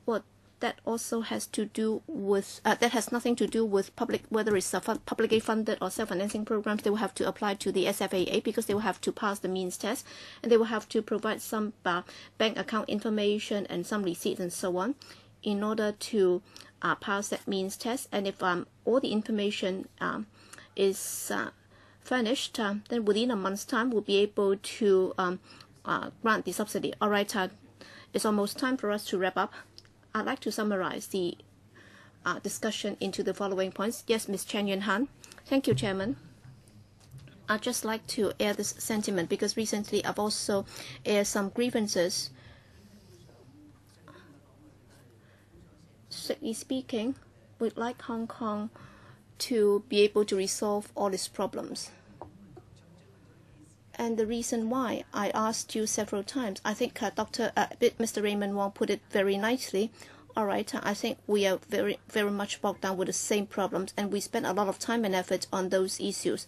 Well, that also has to do with that has nothing to do with whether it's publicly funded or self-financing programs. They will have to apply to the SFAA because they will have to pass the means test, and they will have to provide some bank account information and some receipts and so on in order to pass that means test. And if all the information is furnished, then within a month's time we'll be able to grant the subsidy. All right, it's almost time for us to wrap up. I'd like to summarize the discussion into the following points. Yes, Ms. Chen Yuen-han. Thank you, Chairman. I'd just like to air this sentiment because recently I've also aired some grievances. Strictly speaking, we'd like Hong Kong to be able to resolve all its problems. And the reason why I asked you several times, I think Mr. Raymond Wong put it very nicely. All right, I think we are very, very much bogged down with the same problems, and we spend a lot of time and effort on those issues.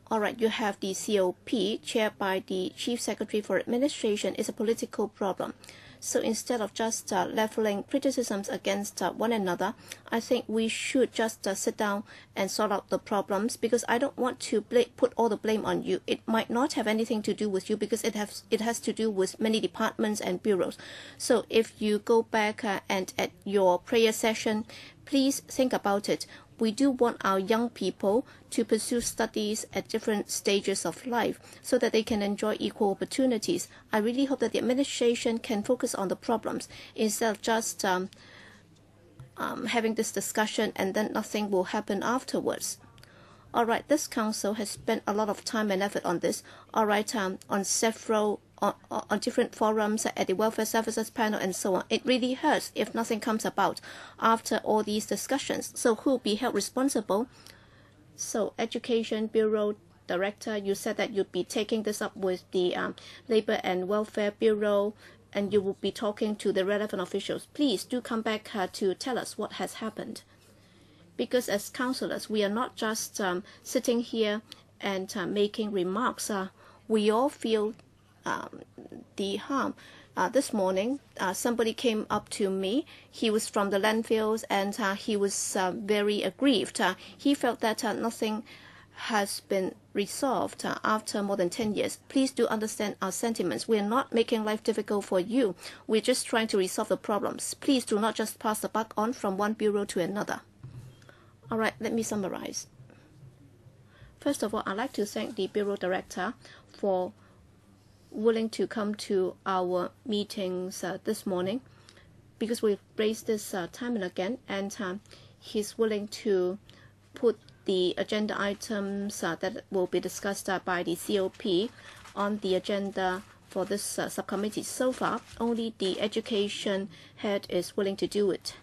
All right, you have the COP chaired by the Chief Secretary for Administration. It's a political problem. So instead of just leveling criticisms against one another, I think we should just sit down and sort out the problems, because I don't want to put all the blame on you. It might not have anything to do with you because it has to do with many departments and bureaus. So if you go back and at your prayer session, please think about it. We do want our young people to pursue studies at different stages of life so that they can enjoy equal opportunities. I really hope that the administration can focus on the problems instead of just having this discussion and then nothing will happen afterwards. All right, this council has spent a lot of time and effort on this. All right, on several on different forums at the Welfare Services Panel and so on. It really hurts if nothing comes about after all these discussions. So who will be held responsible? So Education Bureau Director, you said that you'd be taking this up with the Labor and Welfare Bureau, and you will be talking to the relevant officials. Please do come back to tell us what has happened. Because as councillors, we are not just sitting here and making remarks. We all feel the harm. This morning, somebody came up to me. He was from the landfills, and he was very aggrieved. He felt that nothing has been resolved after more than 10 years. Please do understand our sentiments. We are not making life difficult for you. We're just trying to resolve the problems. Please do not just pass the buck on from one bureau to another. All right, let me summarize. First of all, I'd like to thank the Bureau Director for willing to come to our meetings this morning, because we've raised this time and again, and he's willing to put the agenda items that will be discussed by the COP on the agenda for this subcommittee. So far, only the education head is willing to do it.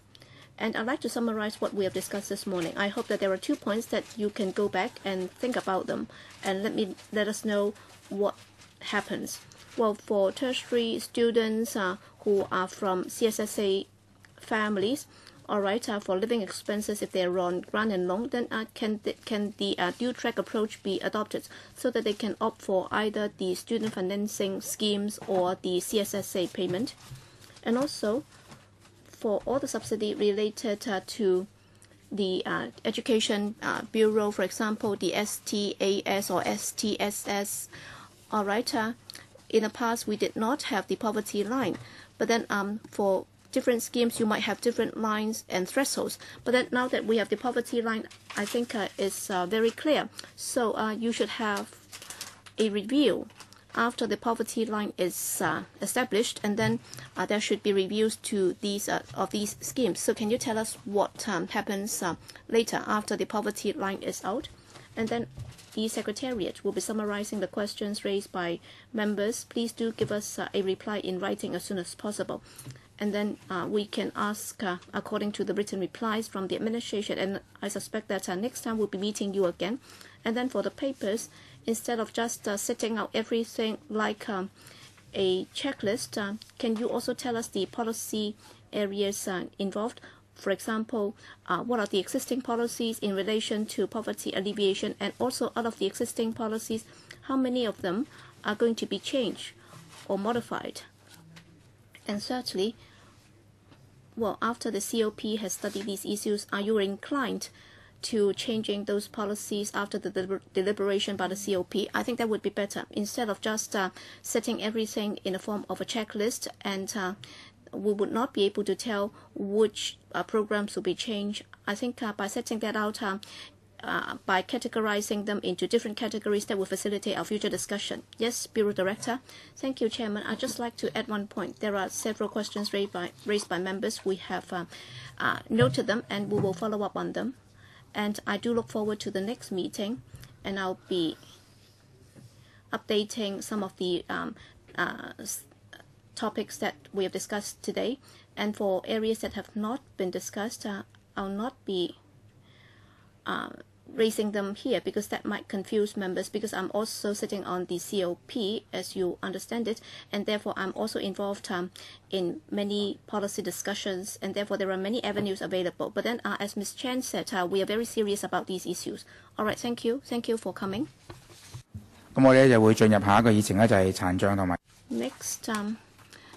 And I'd like to summarize what we have discussed this morning. I hope that there are 2 points that you can go back and think about them and let us know what happens. Well, for tertiary students who are from CSSA families, all right, for living expenses, if they're on grant and loan, then can the dual track approach be adopted so that they can opt for either the student financing schemes or the CSSA payment? And also, for all the subsidy related to the Education Bureau, for example, the STAS or STSS, all right, in the past we did not have the poverty line, but then for different schemes, you might have different lines and thresholds. But then now that we have the poverty line, I think it's very clear. So you should have a review after the poverty line is established, and then there should be reviews to these of these schemes. So can you tell us what happens later after the poverty line is out? And then the Secretariat will be summarizing the questions raised by members. Please do give us a reply in writing as soon as possible. And then we can ask according to the written replies from the administration. And I suspect that next time we'll be meeting you again. And then for the papers, instead of just setting out everything like a checklist, can you also tell us the policy areas involved? For example, what are the existing policies in relation to poverty alleviation, and also out of the existing policies, how many of them are going to be changed or modified? And thirdly, well, after the COP has studied these issues, are you inclined to changing those policies after the deliberation by the COP? I think that would be better, instead of just setting everything in the form of a checklist, and we would not be able to tell which programs will be changed. I think by setting that out, by categorizing them into different categories, that will facilitate our future discussion. Yes, Bureau Director. Thank you, Chairman. I'd just like to add one point. There are several questions raised by members. We have noted them, and we will follow up on them. And I do look forward to the next meeting, and I'll be updating some of the topics that we have discussed today. And for areas that have not been discussed, I'll not be raising them here, because that might confuse members, because I'm also sitting on the COP, as you understand it, and therefore I'm also involved in many policy discussions, and therefore there are many avenues available. But then, as Ms. Chen said, we are very serious about these issues. All right, thank you. Thank you for coming. 咁我哋就會進入下一個議程咧，就係殘障同埋 Next,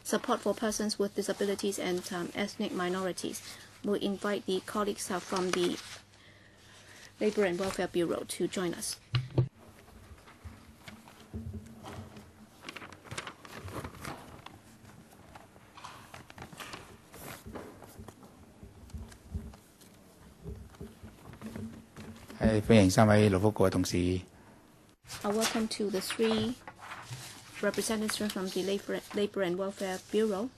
support for persons with disabilities and ethnic minorities. We'll invite the colleagues from the Labour and Welfare Bureau to join us. I welcome to the three representatives from the Labour and Welfare Bureau.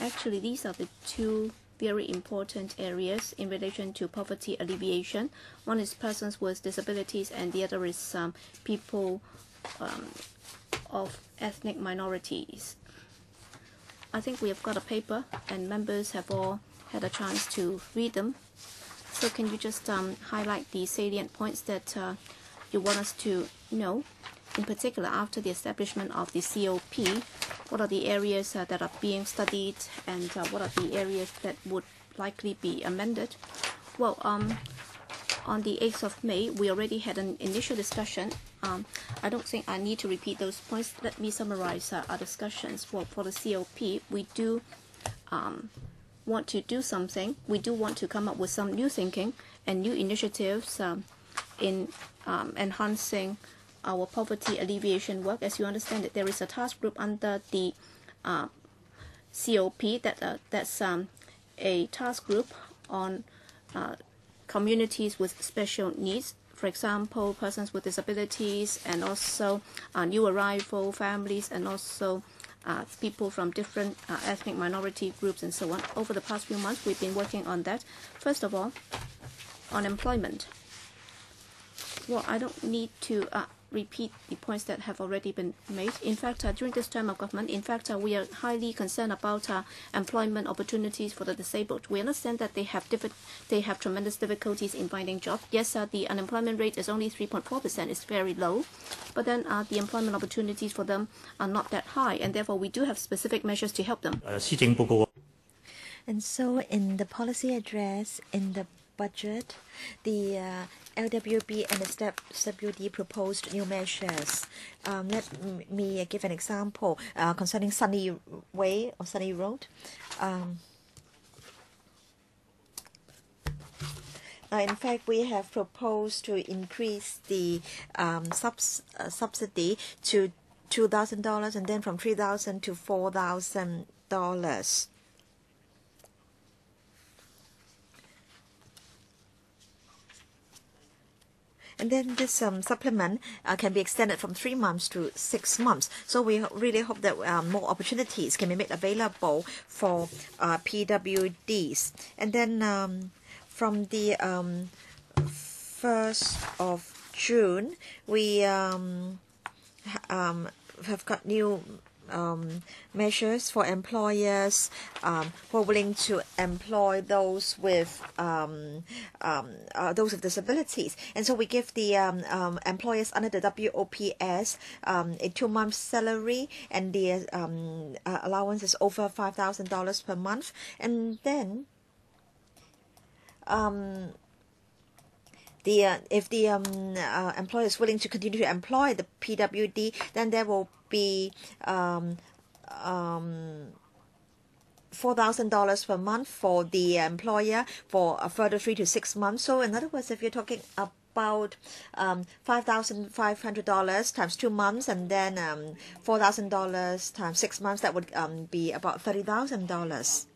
Actually, these are the two very important areas in relation to poverty alleviation. One is persons with disabilities, and the other is people of ethnic minorities. I think we have got a paper, and members have all had a chance to read them. So can you just highlight the salient points that you want us to know? In particular, after the establishment of the COP, what are the areas that are being studied, and what are the areas that would likely be amended? Well, on the 8th of May, we already had an initial discussion. I don't think I need to repeat those points. Let me summarize our discussions. Well, for the COP, we do want to do something. We do want to come up with some new thinking and new initiatives in enhancing our poverty alleviation work. As you understand it, there is a task group under the COP that's a task group on communities with special needs. For example, persons with disabilities, and also new arrival families, and also people from different ethnic minority groups, and so on. Over the past few months, we've been working on that. First of all, on employment. Well, I don't need to repeat the points that have already been made. In fact, during this term of government, we are highly concerned about employment opportunities for the disabled. We understand that they have tremendous difficulties in finding jobs. Yes, the unemployment rate is only 3.4%. It's very low. But then the employment opportunities for them are not that high, and therefore we do have specific measures to help them. And so in the policy address, in the budget, the LWB and the SWD proposed new measures. Let me give an example concerning Sunny Way or Sunny Road. In fact, we have proposed to increase the subsidy to $2,000, and then from $3,000 to $4,000. And then this supplement can be extended from 3 months to 6 months. So we really hope that more opportunities can be made available for PWDs. And then from the 1st of June, we have got new measures for employers who are willing to employ those with disabilities, and so we give the employers under the WOPS a 2-month salary, and the allowance is over $5,000 per month, and then if the employer is willing to continue to employ the PWD, then there will be $4,000 per month for the employer for a further 3 to 6 months. So in other words, if you're talking about $5,500 times 2 months, and then $4,000 times 6 months, that would be about $30,000.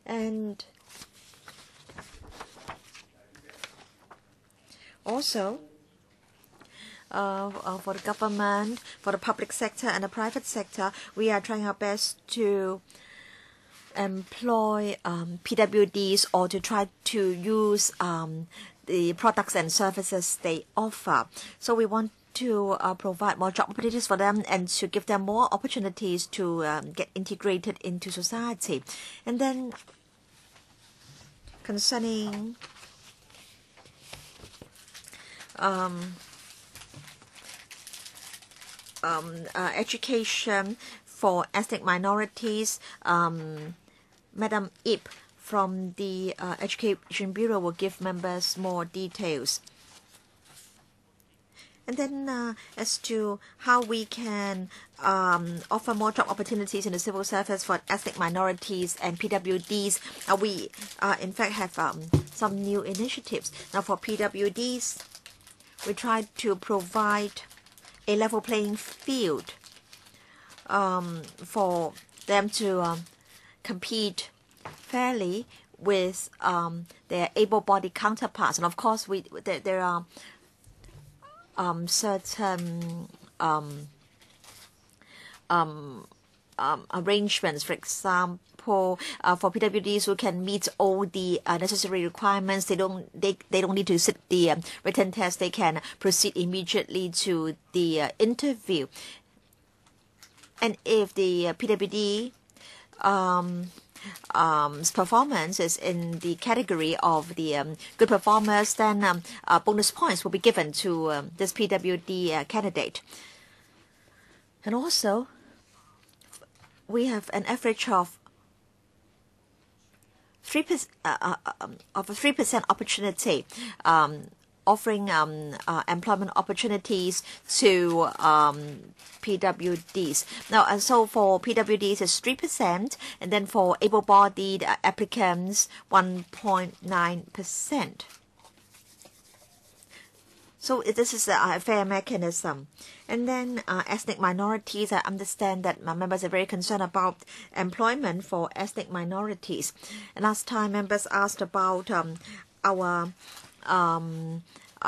And also, for the government, for the public sector and the private sector, we are trying our best to employ PWDs, or to try to use the products and services they offer. So we want to provide more job opportunities for them, and to give them more opportunities to get integrated into society. And then concerning education for ethnic minorities, Madam Ip from the Education Bureau will give members more details. And then as to how we can offer more job opportunities in the civil service for ethnic minorities and PWDs, we in fact have some new initiatives. Now for PWDs, we try to provide a level playing field for them to compete fairly with their able-bodied counterparts. And of course, there are certain arrangements. For example, for PWDs who can meet all the necessary requirements, they don't need to sit the written test. They can proceed immediately to the interview. And if the PWD performance is in the category of the good performers, then bonus points will be given to this PWD candidate. And also, we have an average of 3% opportunity, offering employment opportunities to PWDs. Now, and so for PWDs it's 3%, and then for able-bodied applicants 1.9%. So this is a fair mechanism. And then ethnic minorities, I understand that my members are very concerned about employment for ethnic minorities. And last time members asked about our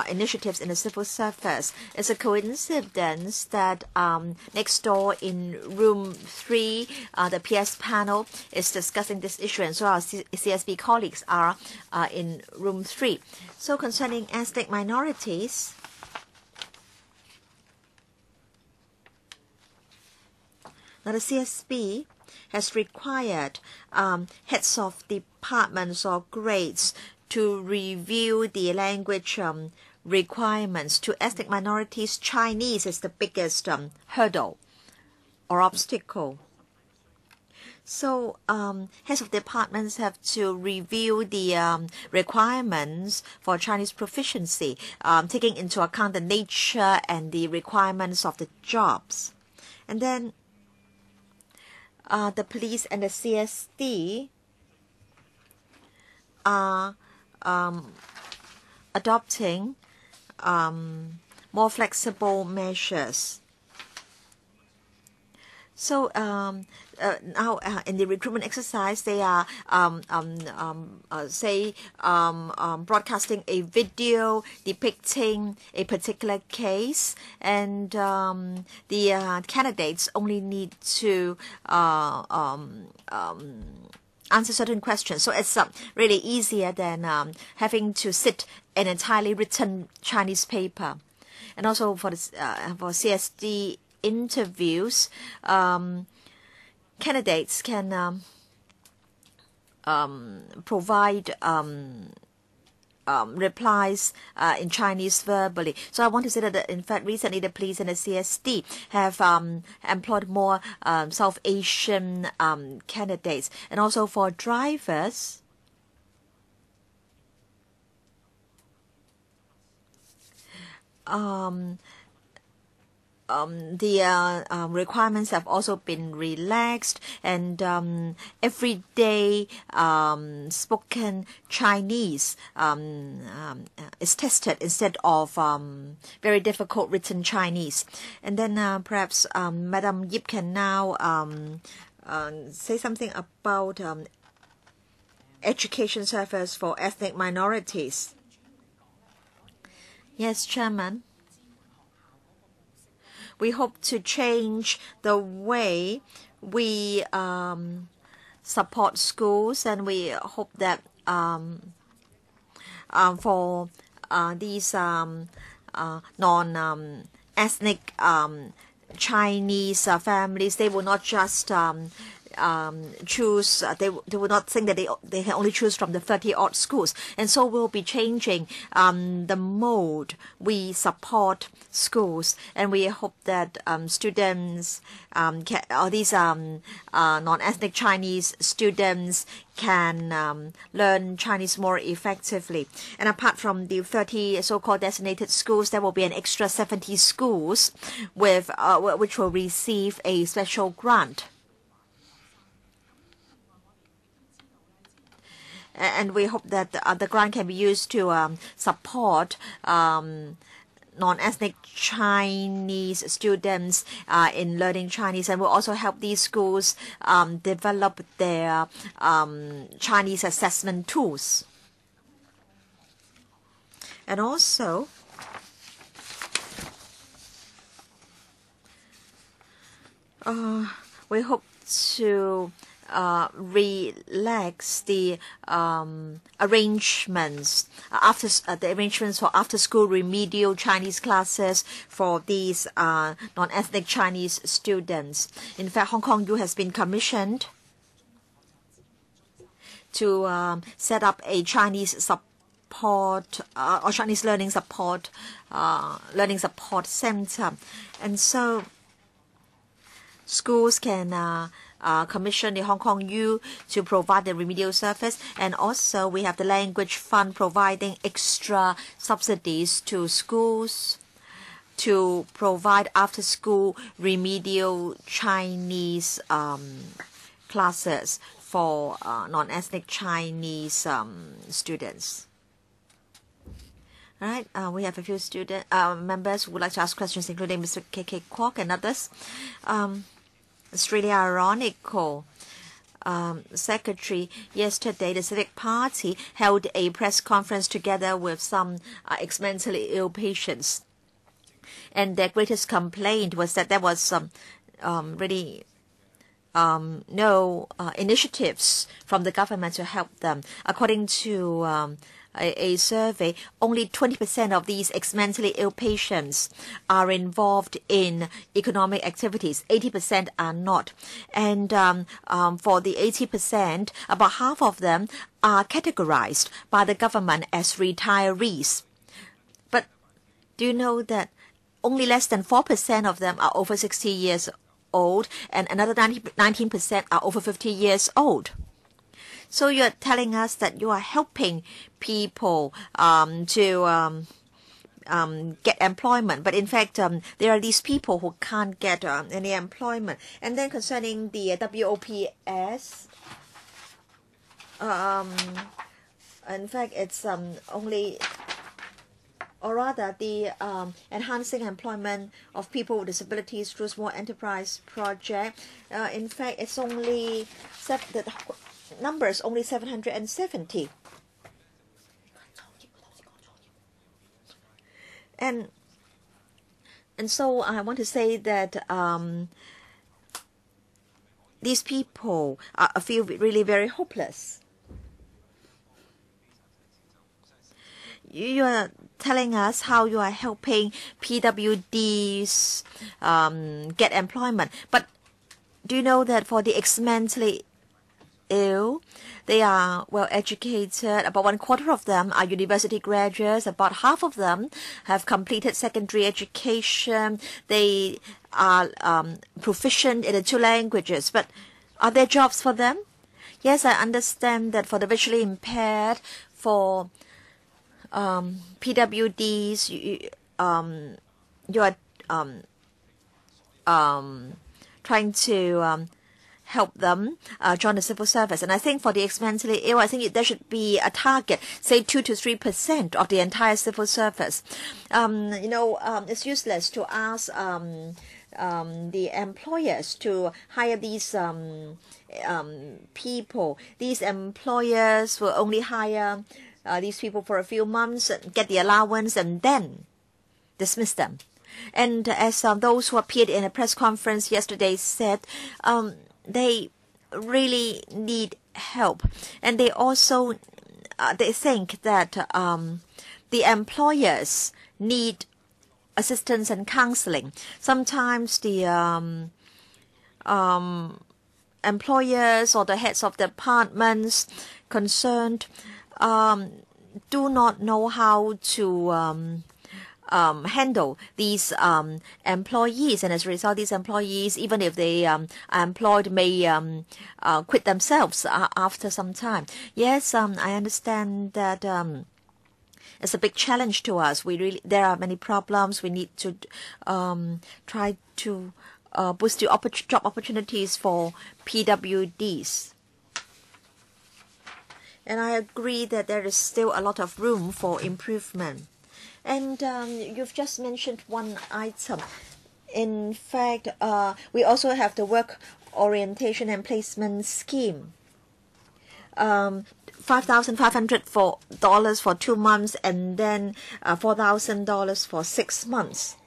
initiatives in the civil service. It's a coincidence that next door in room 3, the PS panel is discussing this issue, and so our CSB colleagues are in room 3. So concerning ethnic minorities, now the CSB has required heads of departments or grades to review the language requirements. To ethnic minorities, Chinese is the biggest hurdle or obstacle. So heads of departments have to review the requirements for Chinese proficiency, taking into account the nature and the requirements of the jobs. And then the police and the CSD are adopting more flexible measures So now in the recruitment exercise, they are broadcasting a video depicting a particular case, and the candidates only need to answer certain questions. So it's really easier than having to sit an entirely written Chinese paper. And also for the for CSD interviews, candidates can provide replies in Chinese verbally. So I want to say that in fact recently the police and the CSD have employed more South Asian candidates, and also for drivers. The requirements have also been relaxed, and everyday spoken Chinese is tested instead of very difficult written Chinese. And then perhaps Madam Yip can now say something about education service for ethnic minorities. Yes, Chairman. We hope to change the way we support schools, and we hope that for these non-ethnic Chinese families, they will not just choose, they will not think that they can only choose from the 30-odd schools. And so we'll be changing the mode we support schools, and we hope that students, these non-ethnic Chinese students can learn Chinese more effectively. And apart from the 30 so-called designated schools, there will be an extra 70 schools with which will receive a special grant. And we hope that the grant can be used to support non-ethnic Chinese students in learning Chinese, and will also help these schools develop their Chinese assessment tools. And also, we hope to relax the arrangements for after-school remedial Chinese classes for these non-ethnic Chinese students. In fact, Hong Kong U has been commissioned to set up a Chinese support or Chinese learning support center, and so schools can commission the Hong Kong U to provide the remedial service. And also we have the language fund providing extra subsidies to schools to provide after-school remedial Chinese classes for non-ethnic Chinese students. All right, we have a few members who would like to ask questions, including Mr. K.K. Kwok and others. It's really ironical. Secretary, yesterday the Civic Party held a press conference together with some ex-mentally ill patients, and their greatest complaint was that there was really no initiatives from the government to help them. According to a survey, only 20% of these ex-mentally ill patients are involved in economic activities. 80% are not. And for the 80%, about half of them are categorized by the government as retirees. But do you know that only less than 4% of them are over 60 years old, and another 19% are over 50 years old? So you're telling us that you are helping people to get employment, but in fact there are these people who can't get any employment. And then concerning the WOPS, in fact it's only or rather the enhancing employment of people with disabilities through small enterprise project. In fact, it's only the number is only 770. And so I want to say that these people feel really very hopeless. You are telling us how you are helping PWDs get employment. But do you know that for the ex-mentally ill, they are well educated. About 1/4 of them are university graduates. About half of them have completed secondary education. They are proficient in the 2 languages. But are there jobs for them? Yes, I understand that for the visually impaired, for PWDs, you are trying to help them join the civil service. And I think for the ex-mentally ill, I think there should be a target, say 2 to 3% of the entire civil service. It's useless to ask the employers to hire these people. These employers will only hire these people for a few months, get the allowance, and then dismiss them. And as those who appeared in a press conference yesterday said, they really need help. And they also they think that the employers need assistance and counseling. Sometimes the employers or the heads of departments concerned do not know how to handle these employees, and as a result, these employees, even if they are employed, may quit themselves after some time. Yes, I understand that it's a big challenge to us. There are many problems. We need to try to boost the job opportunities for PWDs. And I agree that there is still a lot of room for improvement. And you've just mentioned one item. In fact, we also have the work orientation and placement scheme. $5,500 for 2 months, and then $4,000 for 6 months.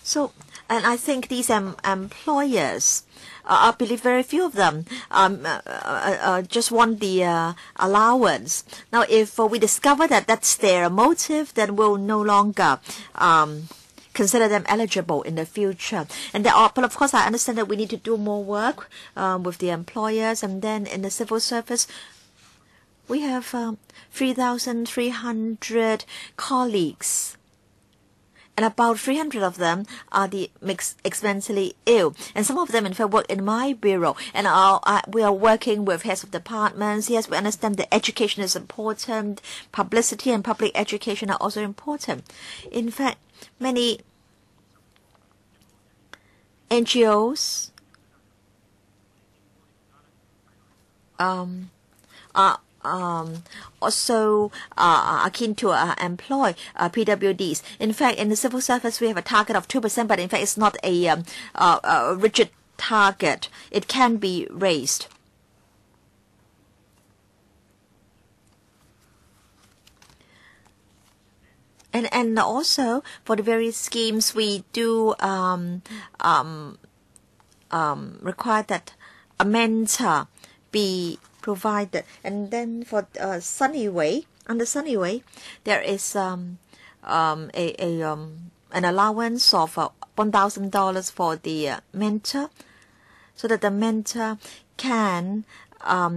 So, and I think these employers, I believe very few of them just want the allowance. Now, if we discover that that's their motive, then we'll no longer consider them eligible in the future. And but of course, I understand that we need to do more work with the employers. And then in the civil service, we have 3,300 colleagues. And about 300 of them are the ex-mentally ill. And some of them, in fact, work in my bureau. And we are working with heads of departments. Yes, we understand that education is important. Publicity and public education are also important. In fact, many NGOs are also are keen to employ PWDs. In fact, in the civil service, we have a target of 2%, but in fact, it's not a rigid target. It can be raised. And also, for the various schemes, we do require that a mentor be provided. And then for Sunny Way, under Sunny Way, there is an allowance of $1,000 for the mentor, so that the mentor can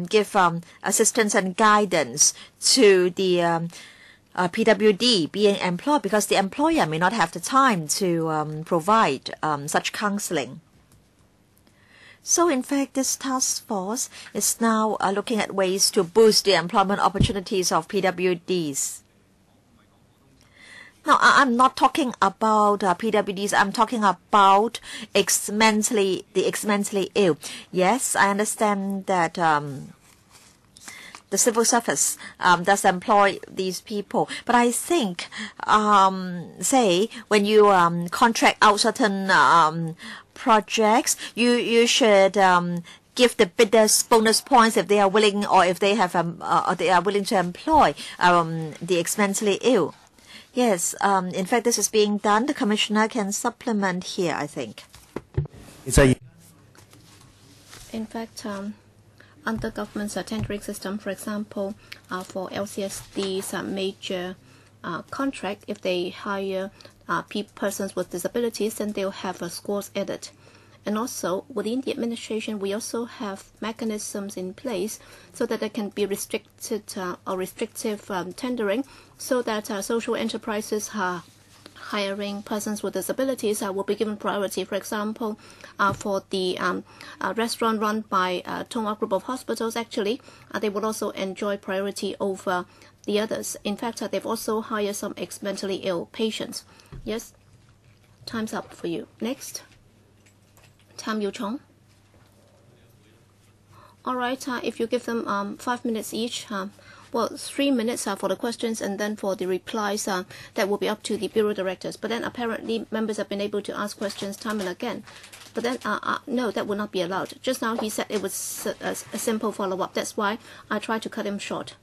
give assistance and guidance to the PWD being employed, because the employer may not have the time to provide such counseling. So in fact, this task force is now looking at ways to boost the employment opportunities of PWDs. Now, I'm not talking about PWDs. I'm talking about the ex-mentally ill. Yes, I understand that the civil service does employ these people. But I think, say, when you contract out certain projects, you should give the bidders bonus points if they are willing, or if they have or they are willing to employ the mentally ill. Yes, in fact, this is being done. The commissioner can supplement here, I think. In fact, under government's tendering system, for example, for LCSD's major contract, if they hire persons with disabilities, then they'll have scores added. And also, within the administration, we also have mechanisms in place so that there can be restricted or restrictive tendering, so that social enterprises hiring persons with disabilities will be given priority. For example, for the restaurant run by Tonga Group of Hospitals, actually, they will also enjoy priority over the others. In fact, they've also hired some mentally ill patients. Yes, time's up for you. Next. Tam Yu Chong. All right, if you give them 5 minutes each, well, 3 minutes for the questions, and then for the replies, that will be up to the bureau directors. But then apparently members have been able to ask questions time and again. But then, no, that will not be allowed. Just now he said it was a simple follow-up. That's why I tried to cut him short.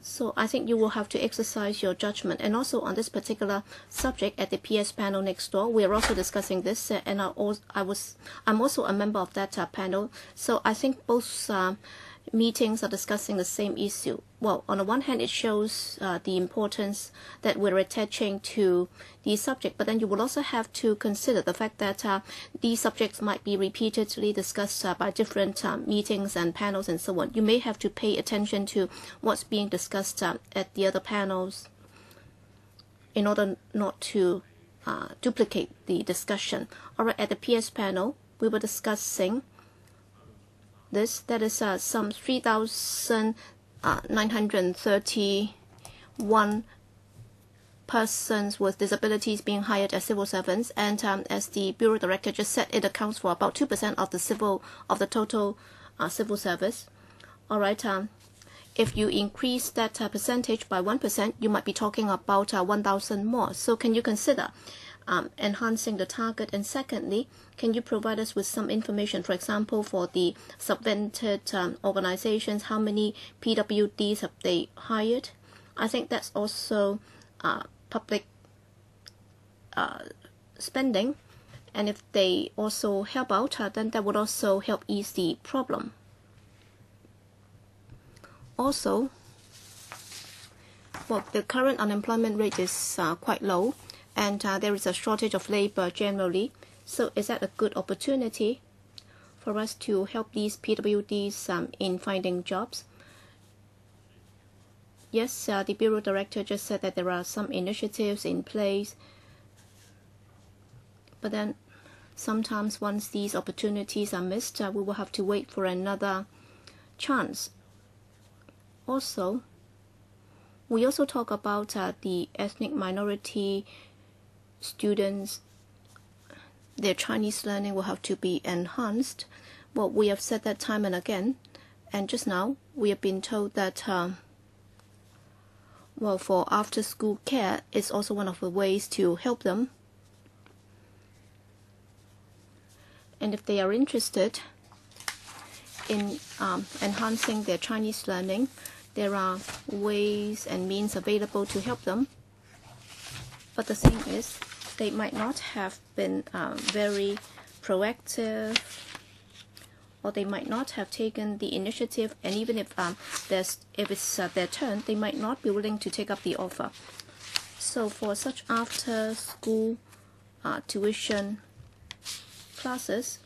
So I think you will have to exercise your judgment. And also on this particular subject at the PS panel next door, we are also discussing this, and I'm also a member of that panel. So I think both meetings are discussing the same issue. Well, on the one hand, it shows the importance that we're attaching to the subject, but then you will also have to consider the fact that these subjects might be repeatedly discussed by different meetings and panels and so on. You may have to pay attention to what's being discussed at the other panels in order not to duplicate the discussion. All right, at the PS panel, we were discussing this. That is some 3,931 persons with disabilities being hired as civil servants, and as the bureau director just said, it accounts for about 2% of the total civil service. All right, if you increase that percentage by 1%, you might be talking about 1,000 more. So can you consider enhancing the target? And secondly, can you provide us with some information, for example, for the subvented organizations, how many PWDs have they hired? I think that's also public spending, and if they also help out, then that would also help ease the problem. Also, well, the current unemployment rate is quite low, and there is a shortage of labor generally. So is that a good opportunity for us to help these PWDs in finding jobs? Yes, the bureau director just said that there are some initiatives in place, but then sometimes once these opportunities are missed, we will have to wait for another chance. Also, we also talk about the ethnic minority students. Their Chinese learning will have to be enhanced. Well, we have said that time and again, and just now we have been told that well, for after-school care is also one of the ways to help them. And if they are interested in enhancing their Chinese learning, there are ways and means available to help them. But the thing is, they might not have been very proactive, or they might not have taken the initiative, and even if it's their turn, they might not be willing to take up the offer. So for such after-school tuition classes,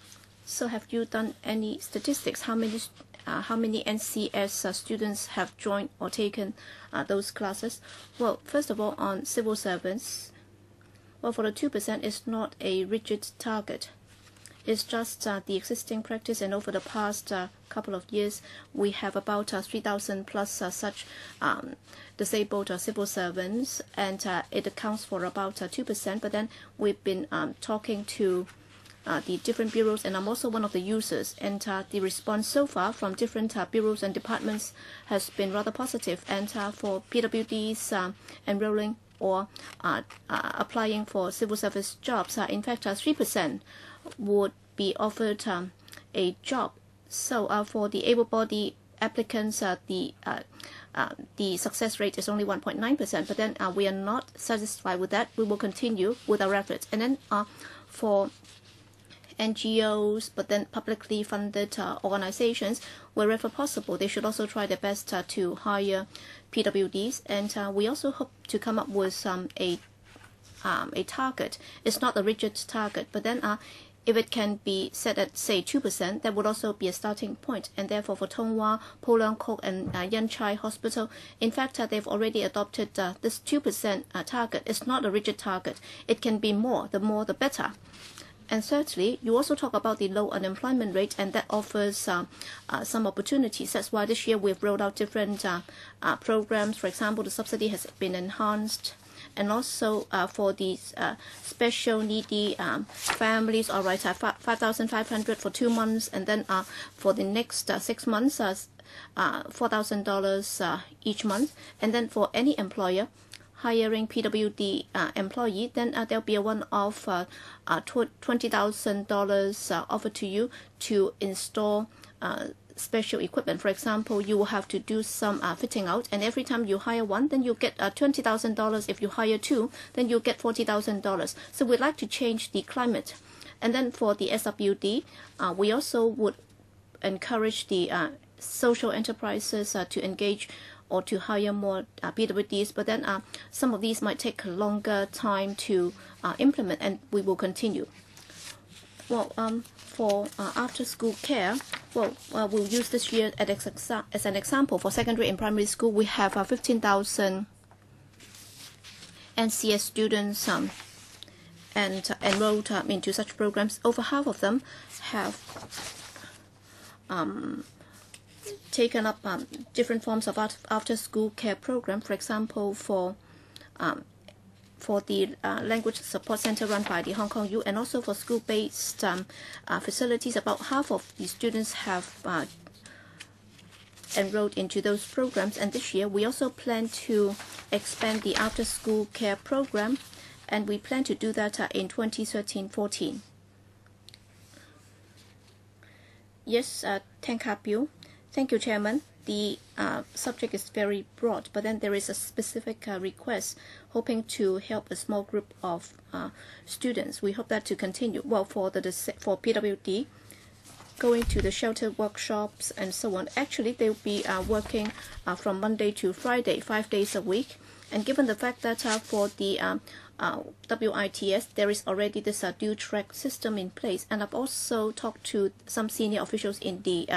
so have you done any statistics? How many NCS students have joined or taken those classes? Well, first of all, on civil servants, well, for the 2%, it's not a rigid target. It's just the existing practice, and over the past couple of years, we have about 3,000 plus such disabled civil servants, and it accounts for about 2%. But then we've been talking to the different bureaus, and I'm also one of the users. And the response so far from different bureaus and departments has been rather positive. And for PWDs enrolling or applying for civil service jobs, in fact, 3% would be offered a job. So for the able-bodied applicants, the success rate is only 1.9%, but then we are not satisfied with that. We will continue with our efforts. And then for NGOs, but then publicly funded organizations, wherever possible, they should also try their best to hire PWDs. And we also hope to come up with a target. It's not a rigid target, but then if it can be set at, say, 2%, that would also be a starting point. And therefore, for Tung Wah, Po Leong Kok, and Yan Chai Hospital, in fact, they've already adopted this 2% target. It's not a rigid target. It can be more. The more, the better. And thirdly, you also talk about the low unemployment rate, and that offers some opportunities. That's why this year we've rolled out different programs. For example, the subsidy has been enhanced. And also for these special needy families, all right, 5,500 for 2 months, and then for the next 6 months, $4,000 each month. And then for any employer hiring PWD employee, then there'll be a one-off $20,000 offered to you to install special equipment. For example, you will have to do some fitting out, and every time you hire one, then you get $20,000. If you hire two, then you get $40,000. So we'd like to change the climate. And then for the SWD, we also would encourage the social enterprises to engage or to hire more PWDs, but then some of these might take a longer time to implement, and we will continue. Well, for after-school care, we'll use this year as an example. For secondary and primary school, we have 15,000 NCS students and enrolled into such programs. Over half of them have taken up different forms of after-school care program. For example, for the language support center run by the Hong Kong U, and also for school-based facilities, about half of the students have enrolled into those programs. And this year, we also plan to expand the after-school care program, and we plan to do that in 2013-14. Yes, thank you, Chairman. The subject is very broad, but then there is a specific request hoping to help a small group of students. We hope that to continue. Well, for PWD, going to the shelter workshops and so on, actually they will be working from Monday to Friday, 5 days a week. And given the fact that for the WITS, there is already this dual track system in place, and I've also talked to some senior officials in the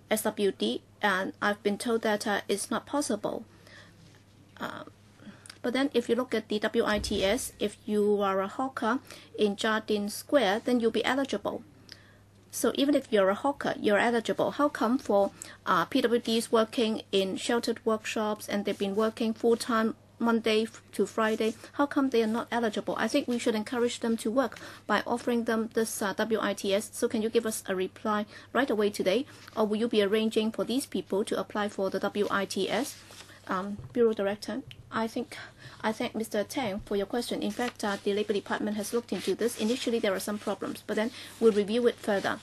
SWD, and I've been told that it's not possible. But then if you look at the WITS, if you are a hawker in Jardine Square, then you'll be eligible. So even if you're a hawker, you're eligible. How come for PWDs working in sheltered workshops and they've been working full-time Monday to Friday, how come they are not eligible? I think we should encourage them to work by offering them this WITS. So can you give us a reply right away today? Or will you be arranging for these people to apply for the WITS? Bureau Director, I thank Mr. Tang for your question. In fact, the Labour Department has looked into this. Initially, there are some problems, but then we'll review it further.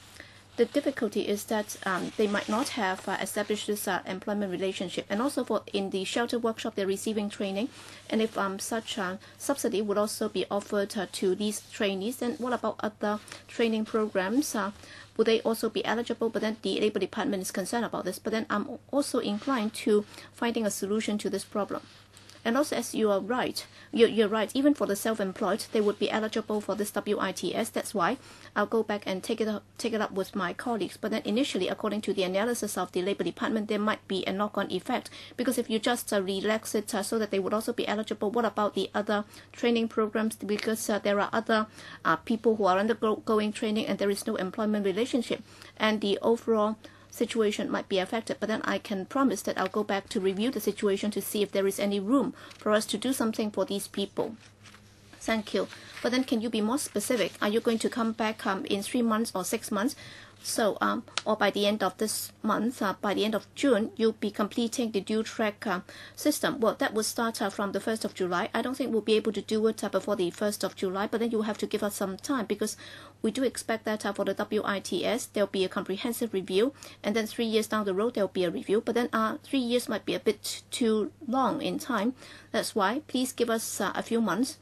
The difficulty is that they might not have established this employment relationship, and also in the shelter workshop they're receiving training, and if such subsidy would also be offered to these trainees, then what about other training programs? Would they also be eligible? But then the Labour Department is concerned about this. But then I'm also inclined to finding a solution to this problem. And also, as you are right, you're right, even for the self-employed, they would be eligible for this WITS. That's why I'll go back and take it up with my colleagues. But then initially, according to the analysis of the Labour Department, there might be a knock-on effect, because if you just relax it so that they would also be eligible, what about the other training programs? Because there are other people who are undergoing training and there is no employment relationship, and the overall situation might be affected. But then I can promise that I'll go back to review the situation to see if there is any room for us to do something for these people. Thank you. But then can you be more specific? Are you going to come back in 3 months or 6 months? So, or by the end of this month, by the end of June, you'll be completing the dual track system. Well, that will start from the 1st of July. I don't think we'll be able to do it before the 1st of July, but then you will have to give us some time because we do expect that for the WITS, there'll be a comprehensive review, and then 3 years down the road, there'll be a review. But then 3 years might be a bit too long in time. That's why please give us a few months.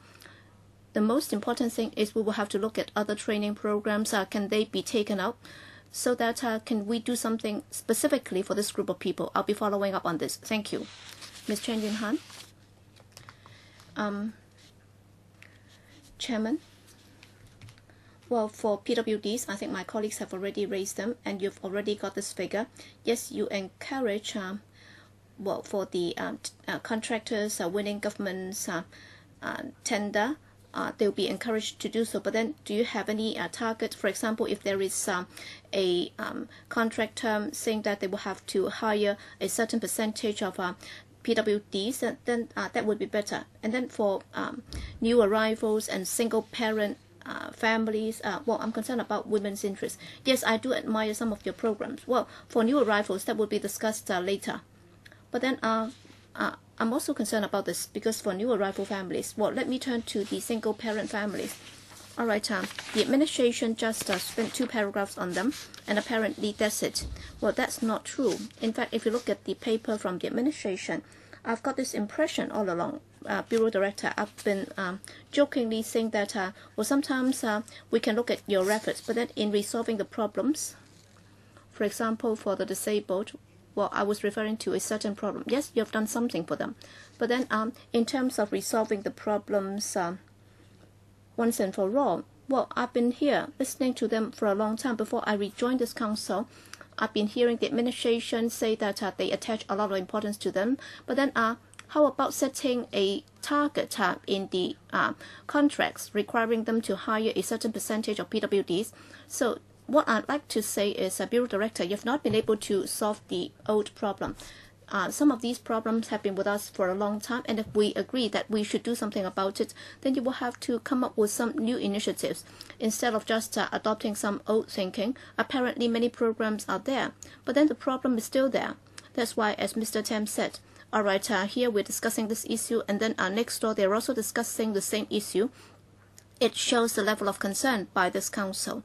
The most important thing is we will have to look at other training programs. Can they be taken out? So that can we do something specifically for this group of people? I'll be following up on this. Thank you. Ms. Chen Yun Han. Chairman. Well, for PWDs, I think my colleagues have already raised them, and you've already got this figure. Yes, you encourage, well, for the contractors winning government's tender, they'll be encouraged to do so. But then do you have any target? For example, if there is a contract term saying that they will have to hire a certain percentage of PWDs, then that would be better. And then for new arrivals and single parent families, well, I'm concerned about women's interests. Yes, I do admire some of your programs. Well, for new arrivals, that will be discussed later. But then I'm also concerned about this because for new arrival families, well, let me turn to the single parent families. All right, the administration just spent 2 paragraphs on them, and apparently that's it. Well, that's not true. In fact, if you look at the paper from the administration, I've got this impression all along. Bureau Director, I've been jokingly saying that, well, sometimes we can look at your efforts, but then in resolving the problems, for example, for the disabled, well, I was referring to a certain problem. Yes, you have done something for them. But then in terms of resolving the problems once and for all, well, I've been here listening to them for a long time. Before I rejoined this council, I've been hearing the administration say that they attach a lot of importance to them. But then how about setting a target in the contracts requiring them to hire a certain percentage of PWDs? So what I'd like to say is, Bureau Director, you've not been able to solve the old problem. Some of these problems have been with us for a long time, and if we agree that we should do something about it, then you will have to come up with some new initiatives instead of just adopting some old thinking. Apparently, many programs are there, but then the problem is still there. That's why, as Mr. Tam said, all right, here we're discussing this issue, and then next door they're also discussing the same issue. It shows the level of concern by this council.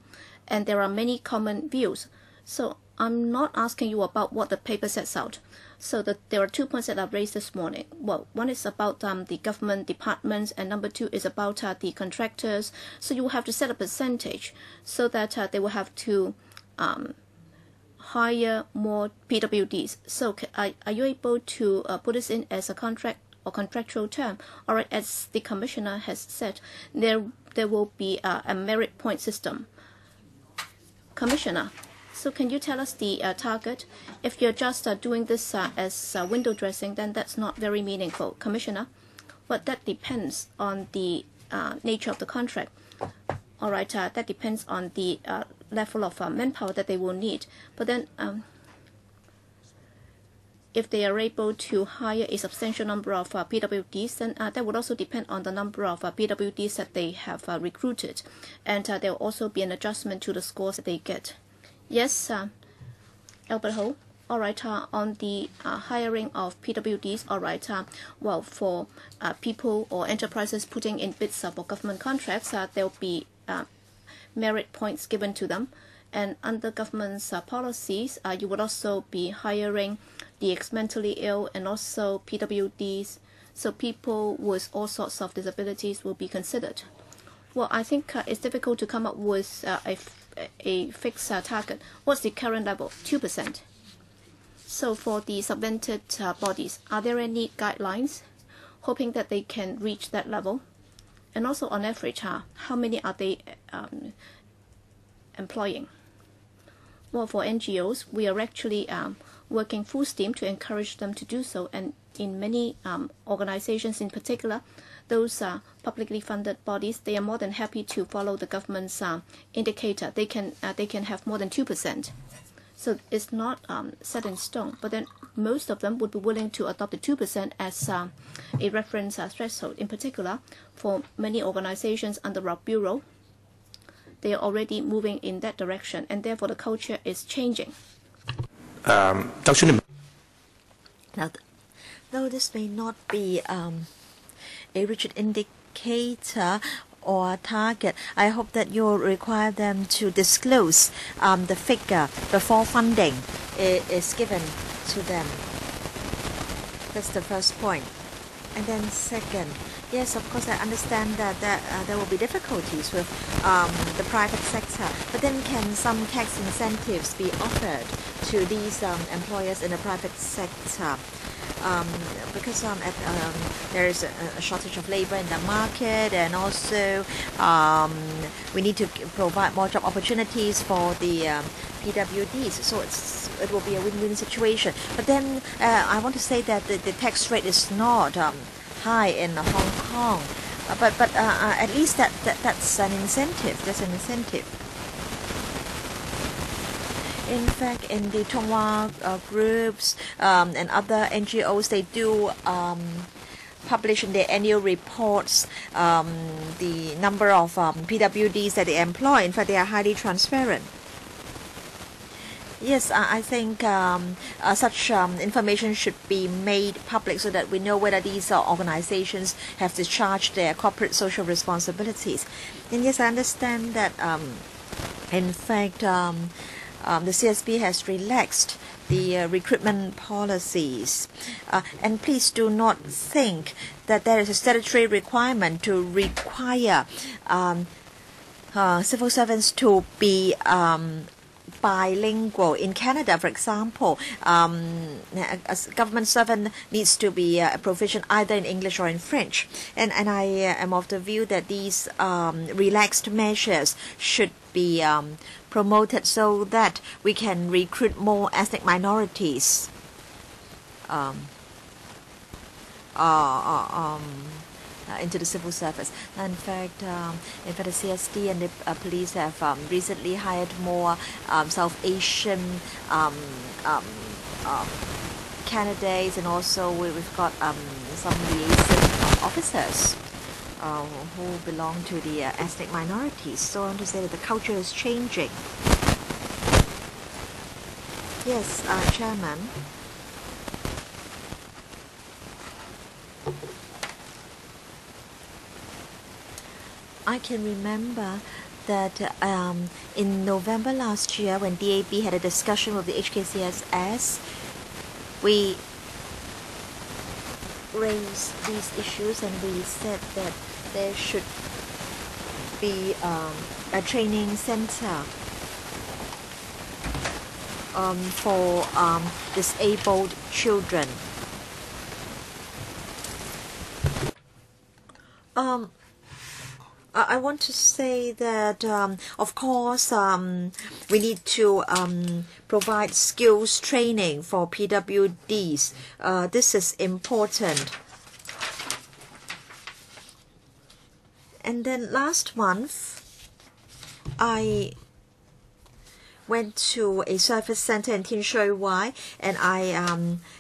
And there are many common views. So I'm not asking you about what the paper sets out. So there are 2 points that I've raised this morning. Well, one is about the government departments, and number 2 is about the contractors. So you will have to set a percentage so that they will have to hire more PWDs. So are you able to put this in as a contract or contractual term? All right, as the Commissioner has said, there will be a merit point system. Commissioner, so can you tell us the target? If you're just doing this as window dressing, then that's not very meaningful. Commissioner, but that depends on the nature of the contract. All right, that depends on the level of manpower that they will need. But then if they are able to hire a substantial number of PWDs, then that would also depend on the number of PWDs that they have recruited. And there will also be an adjustment to the scores that they get. Yes, Albert Ho. All right, on the hiring of PWDs, all right, well, for people or enterprises putting in bids for government contracts, there will be merit points given to them. And under government's policies, you would also be hiring the ex-mentally ill and also PWDs. So people with all sorts of disabilities will be considered. Well, I think it's difficult to come up with a fixed target. What's the current level? 2%. So for the subvented bodies, are there any guidelines hoping that they can reach that level? And also on average, how many are they employing? Well, for NGOs, we are actually working full steam to encourage them to do so. And in many organizations in particular, those publicly funded bodies, they are more than happy to follow the government's indicator. They can have more than 2%. So it's not set in stone. But then most of them would be willing to adopt the 2% as a reference threshold. In particular, for many organizations under our bureau, they are already moving in that direction, and therefore the culture is changing. Now, though this may not be a rigid indicator or target, I hope that you'll require them to disclose the figure before funding is given to them. That's the first point. And then second, yes, of course, I understand that there will be difficulties with the private sector, but then can some tax incentives be offered to these employers in the private sector? Because there is a shortage of labor in the market, and also we need to provide more job opportunities for the PWDs. So it will be a win-win situation. But then I want to say that the tax rate is not high in Hong Kong, but at least that's an incentive. That's an incentive. In fact, in the Tonghua groups and other NGOs, they do publish in their annual reports the number of PWDs that they employ. In fact, they are highly transparent. Yes, I think such information should be made public so that we know whether these organizations have discharged their corporate social responsibilities. And yes, I understand that in fact the CSB has relaxed the recruitment policies. And please do not think that there is a statutory requirement to require civil servants to be bilingual. In Canada, for example, a government servant needs to be proficient either in English or in French. And I am of the view that these relaxed measures should be promoted so that we can recruit more ethnic minorities into the civil service. In fact, the CSD and the police have recently hired more South Asian candidates, and also we've got some liaison officers who belong to the ethnic minorities. So I want to say that the culture is changing. Yes, Chairman. I can remember that in November last year, when DAB had a discussion with the HKCSS, we raised these issues and we said that there should be a training center for disabled children. I want to say that, of course, we need to provide skills training for PWDs. This is important. And then last month, I went to a service center in Tin Shui Wai, and I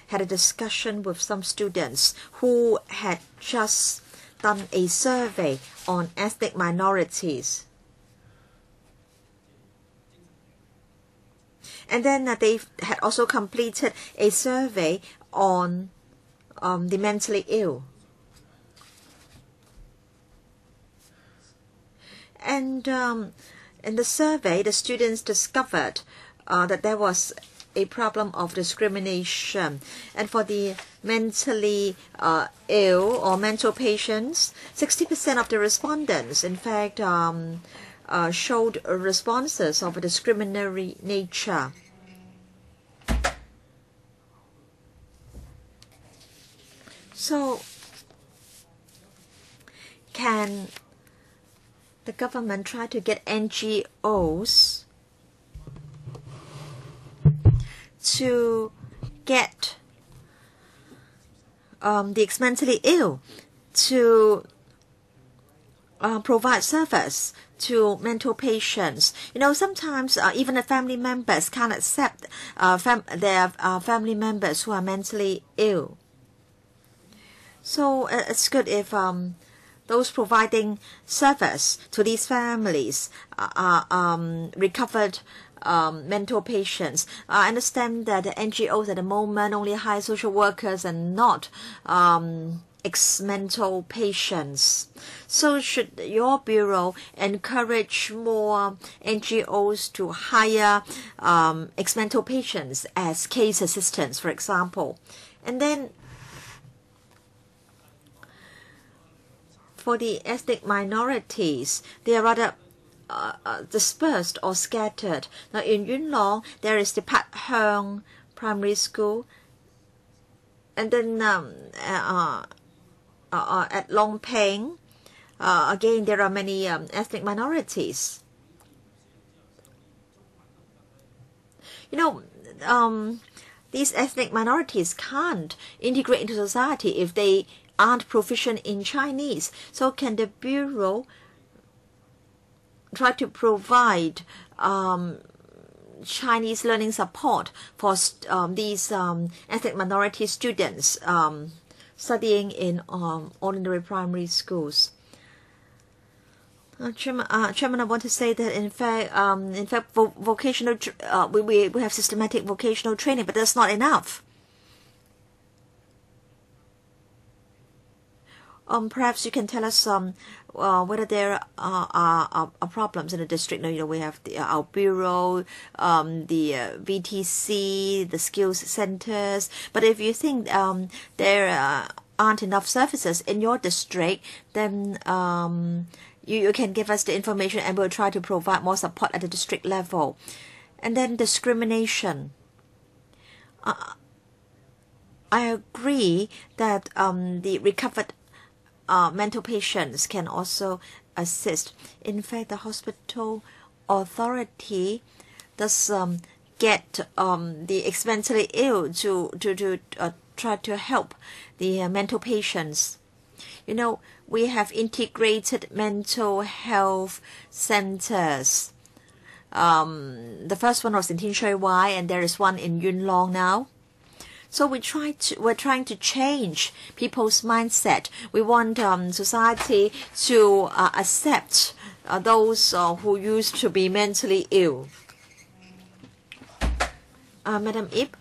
had a discussion with some students who had just done a survey on ethnic minorities. And then they had also completed a survey on the mentally ill. And in the survey, the students discovered that there was a problem of discrimination. And for the mentally ill or mental patients, 60% of the respondents, in fact, showed responses of a discriminatory nature. So, can the government try to get NGOs to get the mentally ill to provide service to mental patients. Sometimes even the family members can't accept their family members who are mentally ill. So it's good if those providing service to these families are recovered mental patients. I understand that the NGOs at the moment only hire social workers and not ex-mental patients. So should your bureau encourage more NGOs to hire ex-mental patients as case assistants, for example? And then for the ethnic minorities, they are rather dispersed or scattered. Now in Yuen Long, there is the Pat Hung Primary School, and then at Long Peng, again there are many ethnic minorities. These ethnic minorities can't integrate into society if they aren't proficient in Chinese. So can the Bureau try to provide Chinese learning support for these ethnic minority students studying in ordinary primary schools? Chairman, I want to say that in fact, vocational we have systematic vocational training, but that's not enough. Perhaps you can tell us whether there are problems in the district. Now, we have our bureau, the VTC, the skills centers. But if you think there aren't enough services in your district, then you can give us the information and we'll try to provide more support at the district level. And then discrimination. I agree that the recovered mental patients can also assist. In fact, the hospital authority does get the mentally ill to try to help the mental patients. We have integrated mental health centers. The first one was in Tin Shui Wai, and there is one in Yuen Long now. So we're trying to change people's mindset. We want society to accept those who used to be mentally ill. Madam Ip.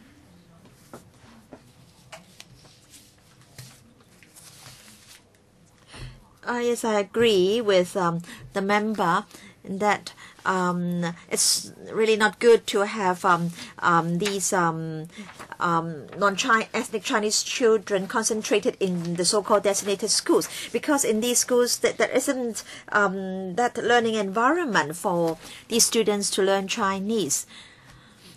Yes, I agree with the member that it's really not good to have these ethnic Chinese children concentrated in the so-called designated schools, because in these schools there isn't that learning environment for these students to learn Chinese.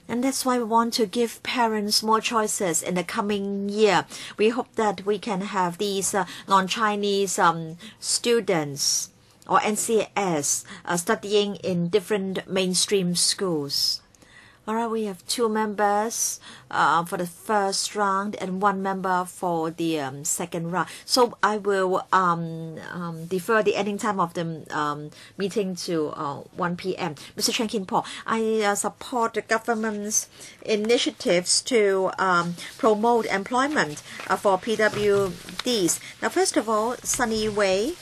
And that's why we want to give parents more choices in the coming year. We hope that we can have these non-Chinese students or NCS studying in different mainstream schools. All right, we have 2 members for the first round and 1 member for the second round. So I will defer the ending time of the meeting to 1 p.m. Mr. Chen Kin-po, I support the government's initiatives to promote employment for PWDs. Now, first of all, Sunny Way.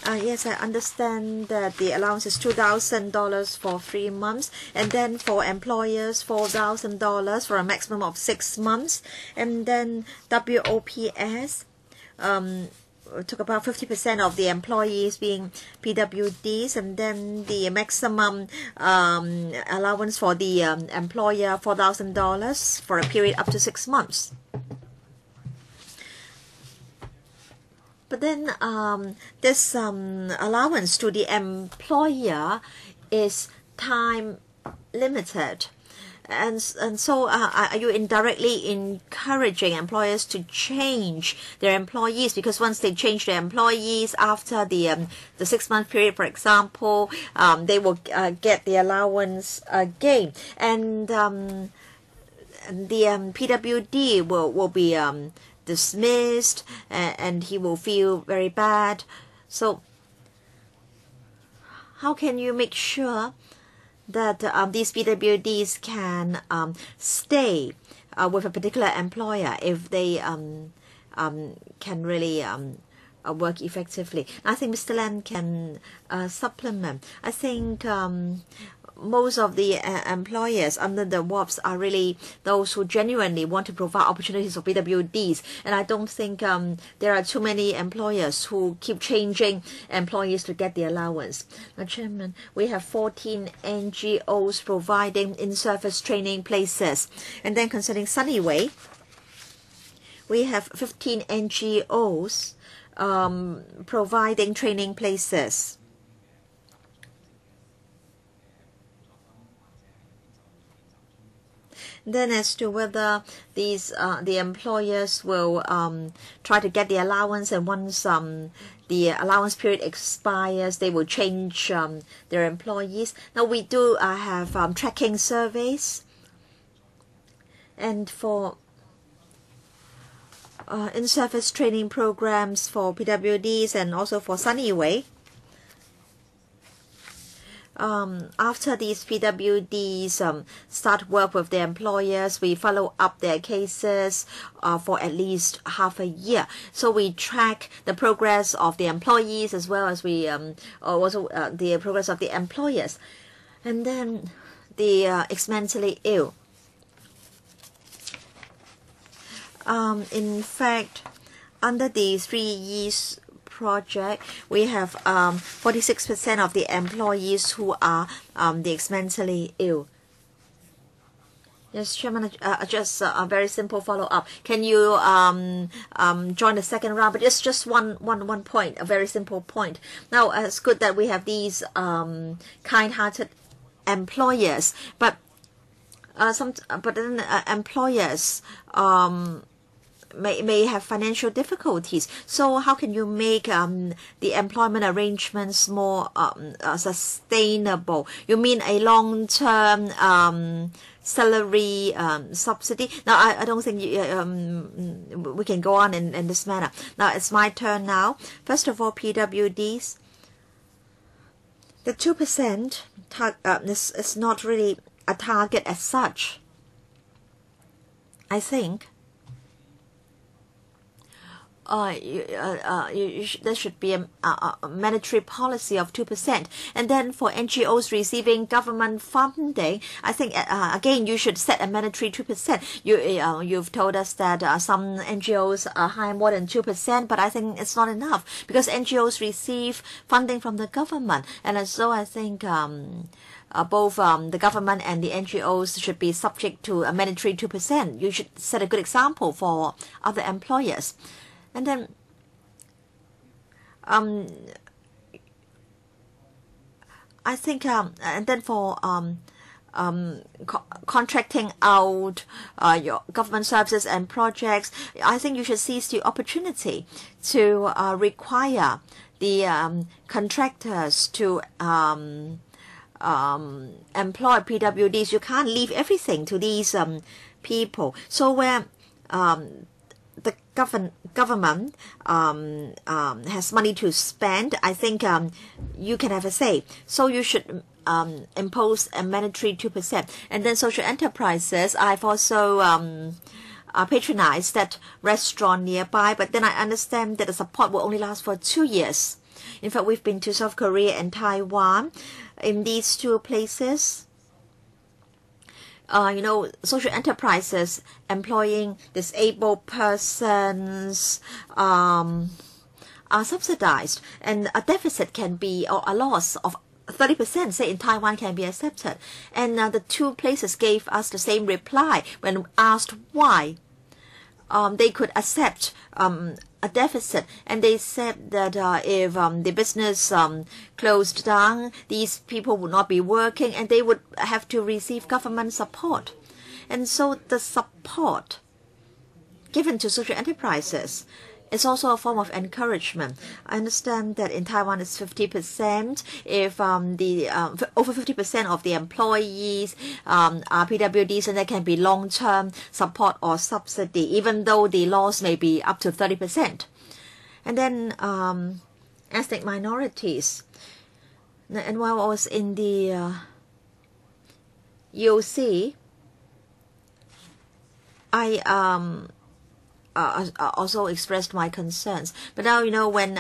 Yes, I understand that the allowance is $2,000 for 3 months, and then for employers $4,000 for a maximum of 6 months, and then WOPS took about 50% of the employees being PWDs, and then the maximum allowance for the employer $4,000 for a period up to 6 months. But then this allowance to the employer is time limited. And so are you indirectly encouraging employers to change their employees? Because once they change their employees after the 6-month period, for example, they will get the allowance again. And the PWD will be dismissed, and he will feel very bad. So how can you make sure that these PWDs can stay with a particular employer if they can really work effectively? I think Mr. Lam can supplement. I think most of the employers under the WOPs are really those who genuinely want to provide opportunities for PWDs. And I don't think there are too many employers who keep changing employees to get the allowance. Now, Chairman, we have 14 NGOs providing in-service training places. And then concerning Sunnyway, we have 15 NGOs providing training places. Then as to whether these the employers will try to get the allowance, and once the allowance period expires, they will change their employees. Now we do have tracking surveys, and for in-service training programs for PWDs and also for Sunnyway. After these PWDs start work with their employers, we follow up their cases for at least half a year. So we track the progress of the employees as well as we also the progress of the employers. And then the ex-mentally ill. In fact, under the 3 years project, we have 46% of the employees who are the ex-mentally ill. Yes, Chairman, just a very simple follow-up. Can you join the second round? But it's just one point, a very simple point. Now, it's good that we have these kind-hearted employers, but then employers may have financial difficulties. So how can you make the employment arrangements more sustainable? You mean a long-term salary subsidy? Now, I don't think we can go on in this manner. Now, it's my turn now. First of all, PWDs. The 2% is not really a target as such. I think there should be a mandatory policy of 2%. And then for NGOs receiving government funding, I think again you should set a mandatory 2%. You've told us that some NGOs hire more than 2%, but I think it's not enough because NGOs receive funding from the government, and so I think both the government and the NGOs should be subject to a mandatory 2%. You should set a good example for other employers. And then I think and then for contracting out your government services and projects, I think you should seize the opportunity to require the contractors to employ PWDs. You can't leave everything to these people. So where the government has money to spend, I think you can have a say. So you should impose a mandatory 2%. And then social enterprises, I've also patronized that restaurant nearby, but then I understand that the support will only last for 2 years. In fact, we've been to South Korea and Taiwan. In these two places, social enterprises employing disabled persons are subsidized, and a deficit can be, or a loss of 30%, say in Taiwan, can be accepted. And the two places gave us the same reply when asked why they could accept a deficit, and they said that if the business closed down, these people would not be working and they would have to receive government support. And so the support given to social enterprises is also a form of encouragement. I understand that in Taiwan it's 50%. If over 50% of the employees are PWDs, and there can be long-term support or subsidy, even though the loss may be up to 30%. And then ethnic minorities. And while I was in the UOC, I also expressed my concerns. But now, when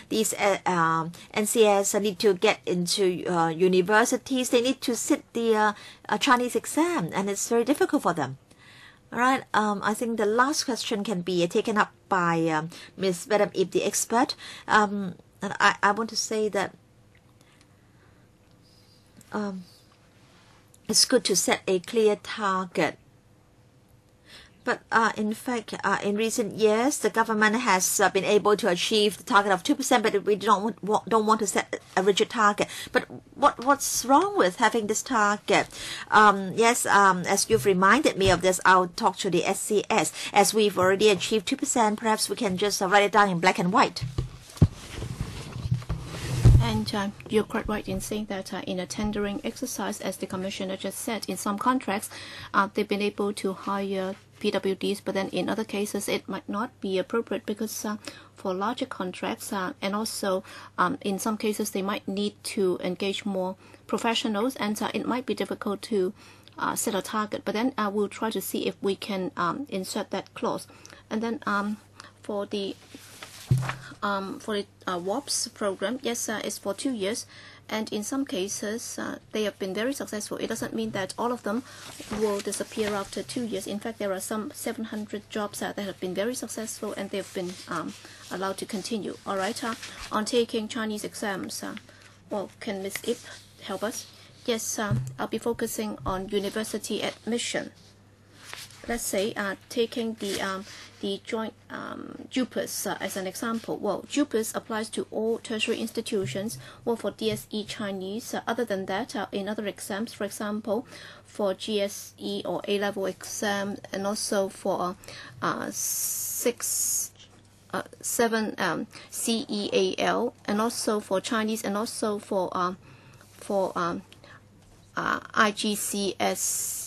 these NCS need to get into universities, they need to sit the Chinese exam, and it's very difficult for them. All right. I think the last question can be taken up by Ms. Madam Ip, the expert. And I want to say that it's good to set a clear target. But in fact, in recent years, the government has been able to achieve the target of 2%, but we don't want to set a rigid target. But what's wrong with having this target? Yes, as you've reminded me of this, I'll talk to the SCS. As we've already achieved 2%, perhaps we can just write it down in black and white. And you're quite right in saying that in a tendering exercise, as the Commissioner just said, in some contracts, they've been able to hire PWDs, but then in other cases it might not be appropriate because for larger contracts and also in some cases they might need to engage more professionals, and it might be difficult to set a target. But then we'll try to see if we can insert that clause. And then for the WOPS program, yes, it's for 2 years, and in some cases they have been very successful. It doesn't mean that all of them will disappear after 2 years. In fact, there are some 700 jobs that have been very successful, and they've been allowed to continue. All right, on taking Chinese exams, well, can Ms. Ip help us? Yes, I'll be focusing on university admission. Let's say taking the joint JUPAS as an example. Well, JUPAS applies to all tertiary institutions. Well, for DSE Chinese, other than that, in other exams, for example, for GSE or A-level exam, and also for 7 CEAL, and also for Chinese, and also for IGCSE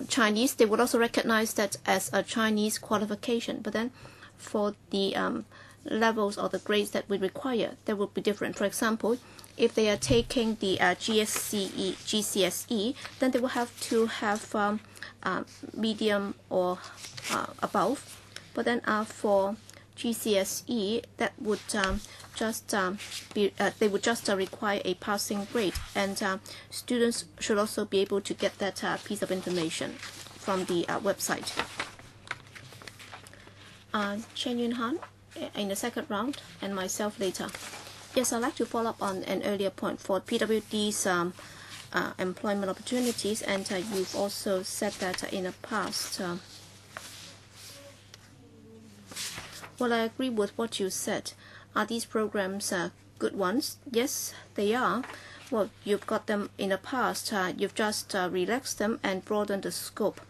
Chinese, they would also recognize that as a Chinese qualification. But then for the levels or the grades that we require, they will be different. For example, if they are taking the GCSE, then they will have to have medium or above. But then for GCSE, that would they would just require a passing grade, and students should also be able to get that piece of information from the website. Chen Yun Han in the second round, and myself later. Yes, I'd like to follow up on an earlier point for PWD's employment opportunities, and you've also said that in the past. Well, I agree with what you said. Are these programs good ones? Yes, they are. Well, you've got them in the past. You've just relaxed them and broadened the scope.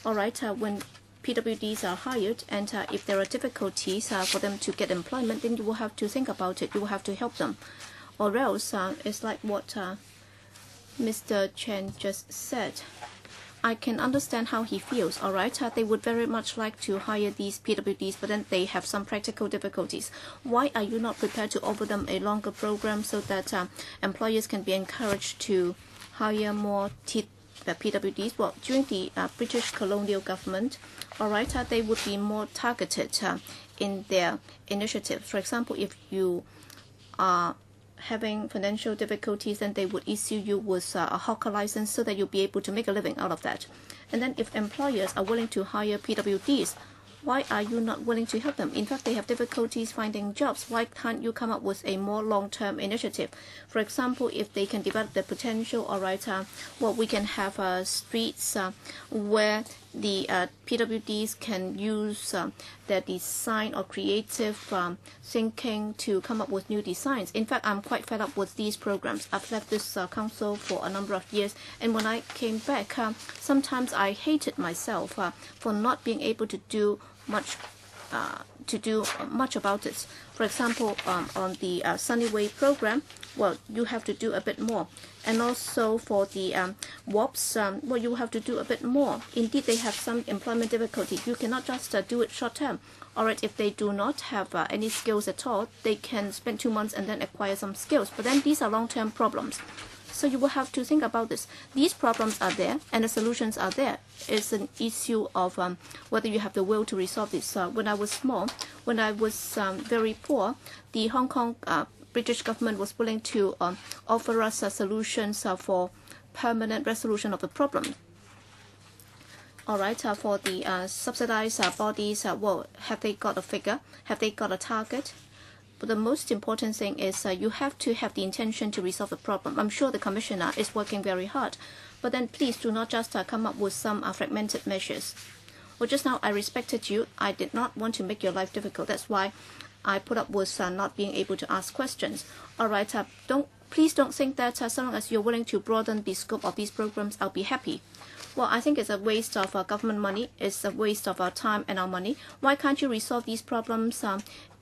All right, when PWDs are hired, and if there are difficulties for them to get employment, then you will have to think about it. You will have to help them. Or else, it's like what Mr. Chen just said. I can understand how he feels, all right? They would very much like to hire these PWDs, but then they have some practical difficulties. Why are you not prepared to offer them a longer program so that employers can be encouraged to hire more PWDs? Well, during the British colonial government, all right, they would be more targeted in their initiatives. For example, if you are having financial difficulties, then they would issue you with a hawker license so that you'll be able to make a living out of that. And then if employers are willing to hire PWDs, why are you not willing to help them? In fact, they have difficulties finding jobs. Why can't you come up with a more long-term initiative? For example, if they can develop their potential, all right, well, we can have streets where the PWDs can use their design or creative thinking to come up with new designs. In fact, I'm quite fed up with these programs. I've left this council for a number of years, and when I came back, sometimes I hated myself for not being able to do much do much about it. For example, on the Sunny Way program, well, you have to do a bit more. And also for the WOPs, well, you have to do a bit more. Indeed, they have some employment difficulty. You cannot just do it short term. All right, if they do not have any skills at all, they can spend 2 months and then acquire some skills. But then these are long-term problems. So you will have to think about this. These problems are there and the solutions are there. It's an issue of whether you have the will to resolve this. When I was small, when I was very poor, the Hong Kong British government was willing to offer us solutions for permanent resolution of the problem. All right, for the subsidized bodies, well, have they got a figure? Have they got a target? But the most important thing is you have to have the intention to resolve the problem. I'm sure the Commissioner is working very hard. But then please do not just come up with some fragmented measures. Well, just now I respected you. I did not want to make your life difficult. That's why I put up with not being able to ask questions. All right, please don't think that as long as you're willing to broaden the scope of these programs, I'll be happy. Well, I think it's a waste of government money. It's a waste of our time and our money. Why can't you resolve these problems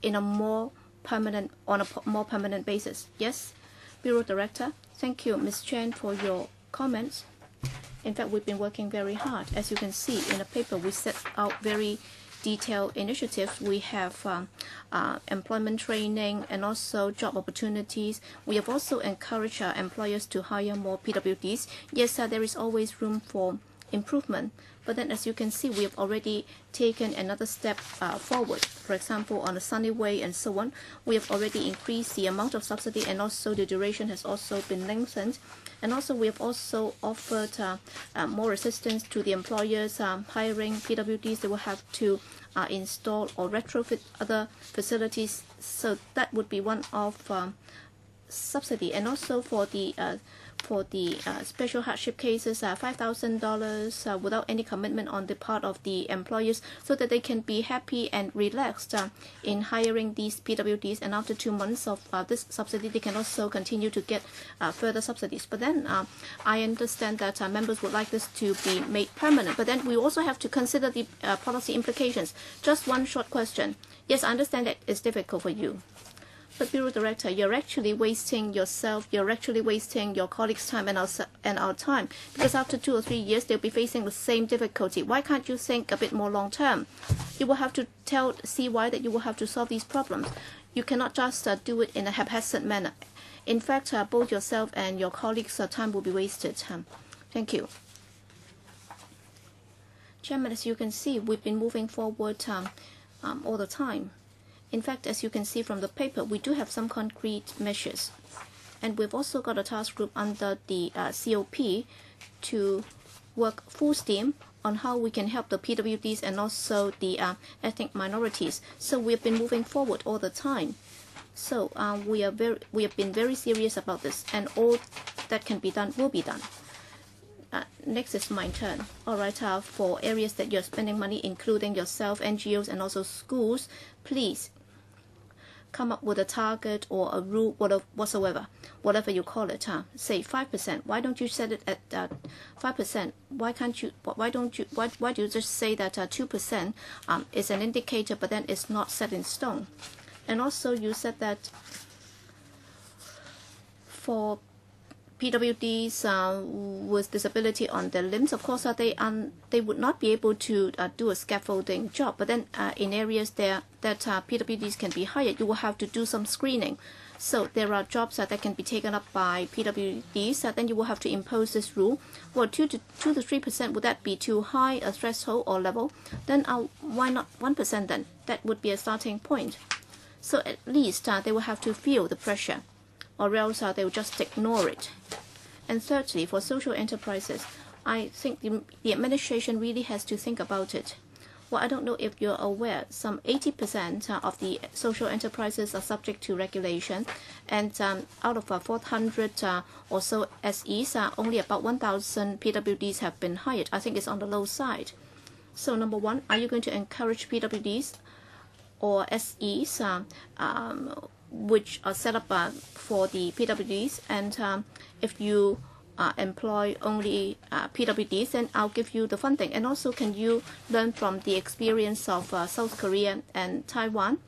in a more permanent, on a more permanent basis? Yes, Bureau Director. Thank you, Ms. Chen, for your comments. In fact, we've been working very hard. As you can see in the paper, we set out very detailed initiatives. We have employment training and also job opportunities. We have also encouraged our employers to hire more PWDs. Yes, there is always room for improvement. But then, as you can see, we have already taken another step forward. For example, on the Sunny Way and so on, we have already increased the amount of subsidy, and also the duration has also been lengthened. And also, we have also offered more assistance to the employers hiring PWDs. They will have to install or retrofit other facilities. So that would be one of subsidy. And also for the special hardship cases, $5,000 without any commitment on the part of the employers, so that they can be happy and relaxed in hiring these PWDs. And after 2 months of this subsidy, they can also continue to get further subsidies. But then I understand that members would like this to be made permanent. But then we also have to consider the policy implications. Just one short question. Yes, I understand that it's difficult for you. But Bureau Director, you're actually wasting yourself, you're actually wasting your colleagues' time and our time. Because after 2 or 3 years, they'll be facing the same difficulty. Why can't you think a bit more long term? You will have to tell CY that you will have to solve these problems. You cannot just do it in a haphazard manner. In fact, both yourself and your colleagues' time will be wasted. Thank you. Chairman, as you can see, we've been moving forward all the time. In fact, as you can see from the paper, we do have some concrete measures. And we've also got a task group under the COP to work full steam on how we can help the PWDs and also the ethnic minorities. So we have been moving forward all the time. So we have been very serious about this, and all that can be done will be done. Next is my turn. All right, for areas that you're spending money, including yourself, NGOs, and also schools, please come up with a target or a rule, whatsoever, whatever you call it. Say 5%. Why don't you set it at 5%? Why can't you? Why do you just say that 2% is an indicator, but then it's not set in stone? And also, you said that for PWDs with disability on their limbs, of course, they would not be able to do a scaffolding job. But then in areas there that PWDs can be hired, you will have to do some screening. So there are jobs that can be taken up by PWDs. Then you will have to impose this rule. Well, 2 to 3%, would that be too high a threshold or level? Then why not 1% then? That would be a starting point. So at least they will have to feel the pressure, or else they will just ignore it. And thirdly, for social enterprises, I think the administration really has to think about it. Well, I don't know if you're aware, some 80% of the social enterprises are subject to regulation, and out of 400 or so SEs, only about 1,000 PWDs have been hired. I think it's on the low side. So number one, are you going to encourage PWDs or SEs which are set up for the PWDs? And if you employ only PWDs, then I'll give you the funding. And also, can you learn from the experience of South Korea and Taiwan?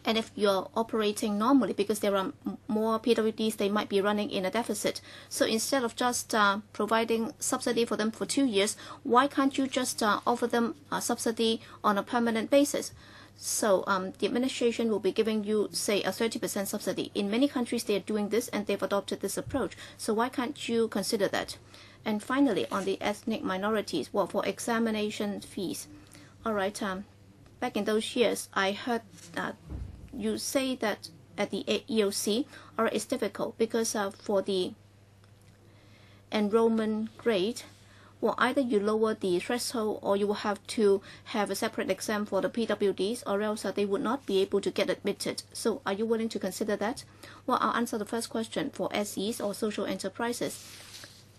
And if you're operating normally, because there are more PWDs, they might be running in a deficit. So instead of just providing subsidy for them for 2 years, why can't you just offer them a subsidy on a permanent basis? So the administration will be giving you, say, a 30% subsidy. In many countries, they are doing this and they've adopted this approach. So why can't you consider that? And finally, on the ethnic minorities, well, for examination fees. All right, back in those years, I heard you say that at the EOC, all right, it's difficult because for the enrollment grade, well, either you lower the threshold or you will have to have a separate exam for the PWDs, or else they would not be able to get admitted. So are you willing to consider that? Well, I'll answer the first question for SEs or social enterprises.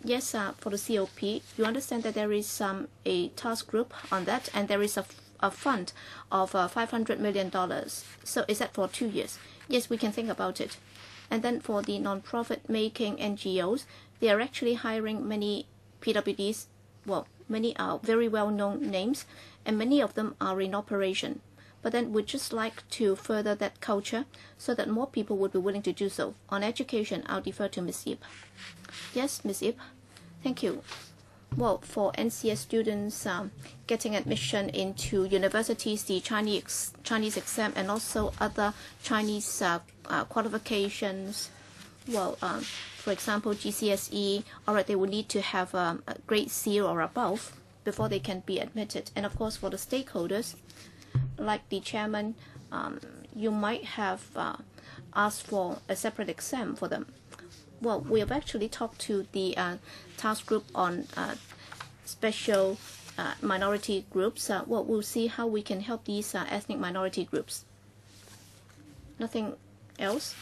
Yes, for the COP, you understand that there is a task group on that, and there is a fund of $500 million. So is that for 2 years? Yes, we can think about it. And then for the non-profit making NGOs, they are actually hiring many PWDs. Well, many are very well-known names, and many of them are in operation. But then we'd just like to further that culture so that more people would be willing to do so. On education, I'll defer to Ms. Yip. Yes, Ms. Yip. Thank you. Well, for NCS students getting admission into universities, the Chinese exam, and also other Chinese qualifications, well, for example, GCSE, all right, they will need to have a grade C or above before they can be admitted. And of course, for the stakeholders, like the chairman, you might have asked for a separate exam for them. Well, we have actually talked to the task group on special minority groups. Well, we'll see how we can help these ethnic minority groups. Nothing else?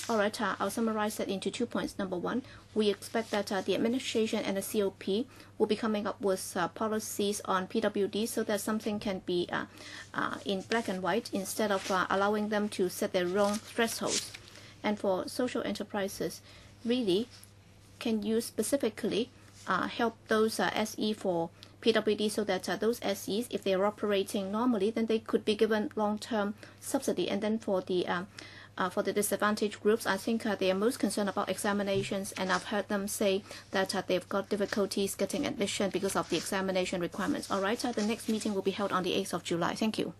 All right, I'll summarize that into 2 points. Number one, we expect that the administration and the COP will be coming up with policies on PWD so that something can be in black and white instead of allowing them to set their own thresholds. And for social enterprises, really, can you specifically help those SE for PWD so that those SEs, if they are operating normally, then they could be given long-term subsidy. And then for the disadvantaged groups, I think they are most concerned about examinations, and I've heard them say that they've got difficulties getting admission because of the examination requirements. All right, the next meeting will be held on the 8th of July. Thank you.